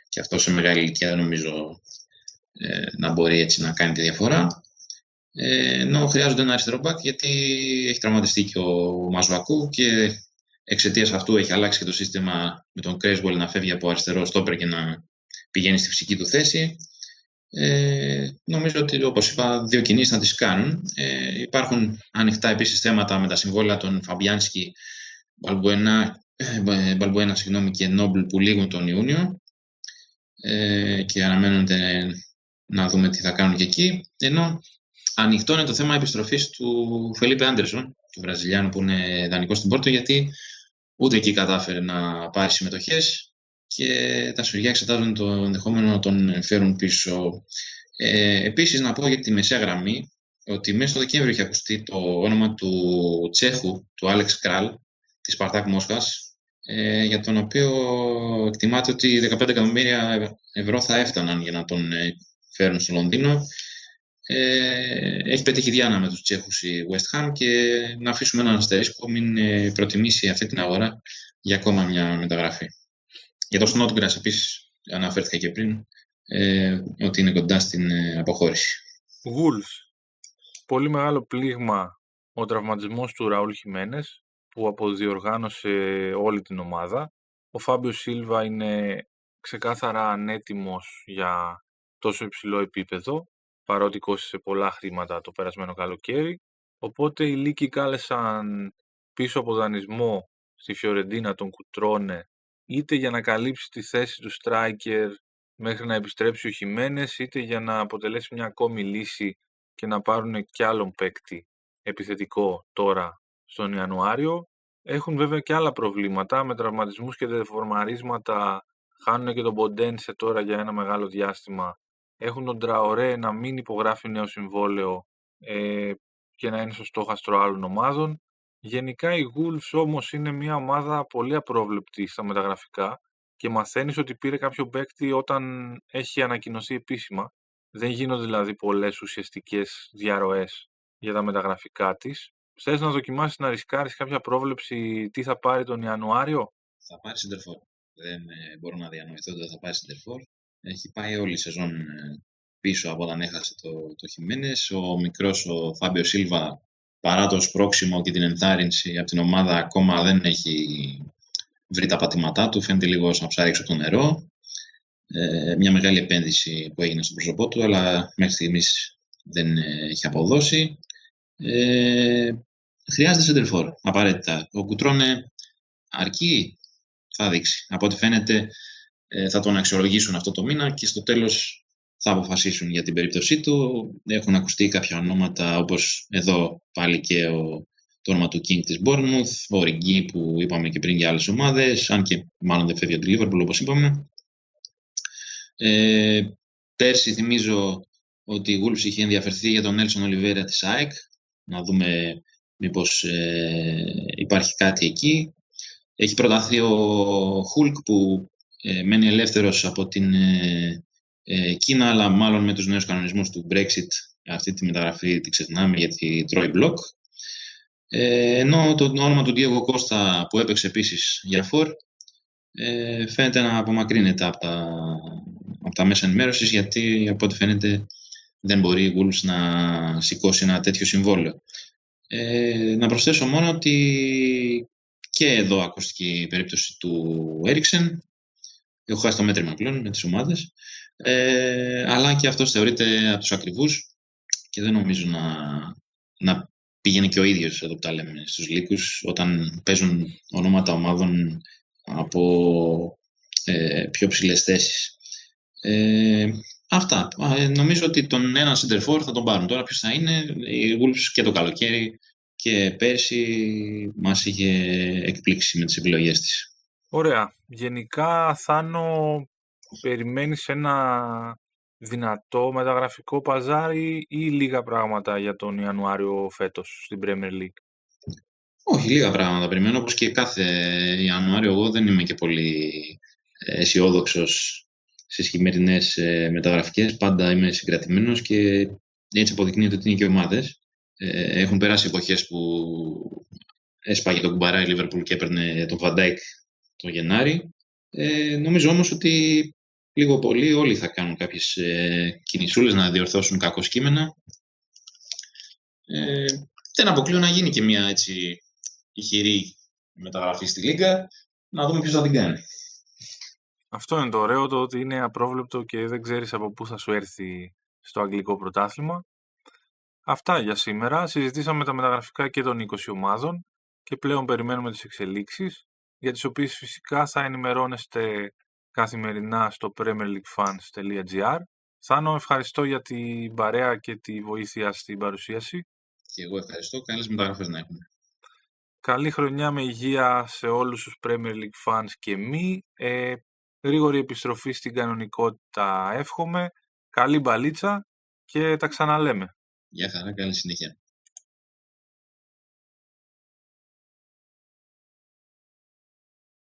S2: και αυτό σε μεγάλη ηλικία, δεν νομίζω να μπορεί έτσι να κάνει τη διαφορά. Ενώ χρειάζονται ένα αριστερό μπακ, γιατί έχει τραυματιστεί και ο Μαζουακού και εξαιτίας αυτού έχει αλλάξει και το σύστημα με τον Κρέσβολ να φεύγει από αριστερό στόπερ και να πηγαίνει στη φυσική του θέση. Νομίζω ότι, όπως είπα, 2 κινήσεις να τις κάνουν. Υπάρχουν ανοιχτά επίσης θέματα με τα συμβόλαια των Φαμπιάνσκι, Μπαλμπουένα και Νόμπλ που λήγουν τον Ιούνιο και αναμένονται να δούμε τι θα κάνουν και εκεί. Ενώ ανοιχτό είναι το θέμα επιστροφής του Φελίπε Άντερσον, του Βραζιλιάνου που είναι δανεικός στην Πόρτο, γιατί ούτε εκεί κατάφερε να πάρει συμμετοχές και τα Σφυριά εξετάζουν το ενδεχόμενο να τον φέρουν πίσω. Επίσης, να πω για τη μεσαία γραμμή ότι μέσα στο Δεκέμβριο είχε ακουστεί το όνομα του Τσέχου, του Άλεξ Κράλ, της Σπαρτάκ Μόσχας, για τον οποίο εκτιμάται ότι 15 εκατομμύρια ευρώ θα έφταναν για να τον φέρουν στο Λονδίνο. Έχει πετύχει διάνα με τους Τσέχους η West Ham και να αφήσουμε έναν αστερίσκο μην προτιμήσει αυτή την αγορά για ακόμα μια μεταγραφή. Για το Snodgrass επίσης αναφέρθηκα και πριν ότι είναι κοντά στην αποχώρηση.
S1: Wolves. Πολύ μεγάλο πλήγμα ο τραυματισμός του Ραούλ Χιμένες που αποδιοργάνωσε όλη την ομάδα. Ο Φάμπιο Σίλβα είναι ξεκάθαρα ανέτοιμος για τόσο υψηλό επίπεδο, παρότι κόστησε πολλά χρήματα το περασμένο καλοκαίρι. Οπότε οι Λύκοι κάλεσαν πίσω από δανεισμό στη Φιωρεντίνα τον Κουτρόνε, είτε για να καλύψει τη θέση του striker μέχρι να επιστρέψει ο Χιμένες, είτε για να αποτελέσει μια ακόμη λύση και να πάρουν κι άλλον παίκτη επιθετικό τώρα στον Ιανουάριο. Έχουν βέβαια και άλλα προβλήματα με τραυματισμούς και δεφορμαρίσματα. Χάνουν και τον Ποντένσε τώρα για ένα μεγάλο διάστημα, Έχουν τον Τραορέ να μην υπογράφει νέο συμβόλαιο και να είναι στο στόχαστρο άλλων ομάδων. Γενικά η Wolves όμως είναι μια ομάδα πολύ απρόβλεπτη στα μεταγραφικά και μαθαίνεις ότι πήρε κάποιο παίκτη όταν έχει ανακοινωθεί επίσημα. Δεν γίνονται δηλαδή πολλές ουσιαστικές διαρροές για τα μεταγραφικά της. Θες να δοκιμάσεις να ρισκάρεις κάποια πρόβλεψη τι θα πάρει τον Ιανουάριο?
S2: Θα πάρει σεντερφόρ. Δεν μπορώ να διανοηθώ ότι δεν θα πάρει σεντερφόρ. Έχει πάει όλη η σεζόν πίσω από όταν έχασε το Χιμένες. Ο μικρός ο Φάμπιο Σίλβα, παρά το σπρώξιμο και την ενθάρρυνση από την ομάδα, ακόμα δεν έχει βρει τα πατήματά του. Φαίνεται λίγο σαν ψάρι έξω από το νερό. Μια μεγάλη επένδυση που έγινε στο πρόσωπό του, αλλά μέχρι στιγμής δεν έχει αποδώσει. Χρειάζεται σεντερφόρ, απαραίτητα. Ο Κουτρόνε αρκεί, θα δείξει. Από ό,τι φαίνεται θα τον αξιολογήσουν αυτό το μήνα και στο τέλος θα αποφασίσουν για την περίπτωσή του. Έχουν ακουστεί κάποια ονόματα, όπως εδώ πάλι και το όνομα του King της Bournemouth, ο Ριγκί που είπαμε και πριν για άλλες ομάδες, αν και μάλλον δεν φεύγει από τη Liverpool όπως είπαμε. Πέρσι θυμίζω ότι η Wolves είχε ενδιαφερθεί για τον Nelson Oliveira της ΑΕΚ, να δούμε μήπως υπάρχει κάτι εκεί. Έχει προταθεί ο Hulk που μένει ελεύθερος από την Κίνα, αλλά μάλλον με τους νέους κανονισμούς του Brexit αυτή τη μεταγραφή τη ξεχνάμε γιατί τρώει μπλοκ. Ενώ το όνομα του Diego Costa που έπαιξε επίσης για φορ φαίνεται να απομακρύνεται από τα μέσα ενημέρωσης, γιατί από ό,τι φαίνεται δεν μπορεί η Wolves να σηκώσει ένα τέτοιο συμβόλαιο. Να προσθέσω μόνο ότι και εδώ ακούστηκε η περίπτωση του Έριξεν. Έχω χάσει το μέτρημα πλέον με τις ομάδες. Αλλά και αυτός θεωρείται από τους ακριβούς και δεν νομίζω να πήγαινε και ο ίδιος, εδώ που τα λέμε, στους λύκους, όταν παίζουν ονόματα ομάδων από πιο ψηλές θέσεις. Αυτά. Νομίζω ότι τον έναν center for θα τον πάρουν. Τώρα ποιος θα είναι, η Wolves και το καλοκαίρι και πέρσι μας είχε εκπλήξει με τις επιλογές της.
S1: Ωραία. Γενικά, Θάνο, περιμένεις ένα δυνατό μεταγραφικό παζάρι ή λίγα πράγματα για τον Ιανουάριο φέτος στην Premier League?
S2: Όχι, λίγα πράγματα περιμένω, όπως και κάθε Ιανουάριο. Εγώ δεν είμαι και πολύ αισιόδοξος στις χειμερινές μεταγραφικές. Πάντα είμαι συγκρατημένος και έτσι αποδεικνύεται ότι είναι και ομάδες. Έχουν περάσει εποχές που έσπαγε τον κουμπαρά η Liverpool και έπαιρνε τον Van Dijk το Γενάρη. Νομίζω όμως ότι λίγο πολύ όλοι θα κάνουν κάποιες κινησούλες να διορθώσουν κακώς κείμενα. Δεν αποκλείω να γίνει και μια έτσι ηχηρή μεταγραφή στη Λίγκα, να δούμε ποιος θα την κάνει.
S1: Αυτό είναι το ωραίο, το ότι είναι απρόβλεπτο και δεν ξέρεις από πού θα σου έρθει στο αγγλικό πρωτάθλημα. Αυτά για σήμερα. Συζητήσαμε τα μεταγραφικά και των 20 ομάδων και πλέον περιμένουμε τις εξελίξεις, για τις οποίες φυσικά θα ενημερώνεστε καθημερινά στο premierleaguefans.gr. Θάνο, ευχαριστώ για την παρέα και τη βοήθεια στην παρουσίαση.
S2: Και εγώ ευχαριστώ. Καλές μεταγραφές να έχουμε.
S1: Καλή χρονιά με υγεία σε όλους τους Premier League fans και μη. Γρήγορη επιστροφή στην κανονικότητα εύχομαι. Καλή μπαλίτσα και τα ξαναλέμε.
S2: Γεια χαρά, καλή συνέχεια.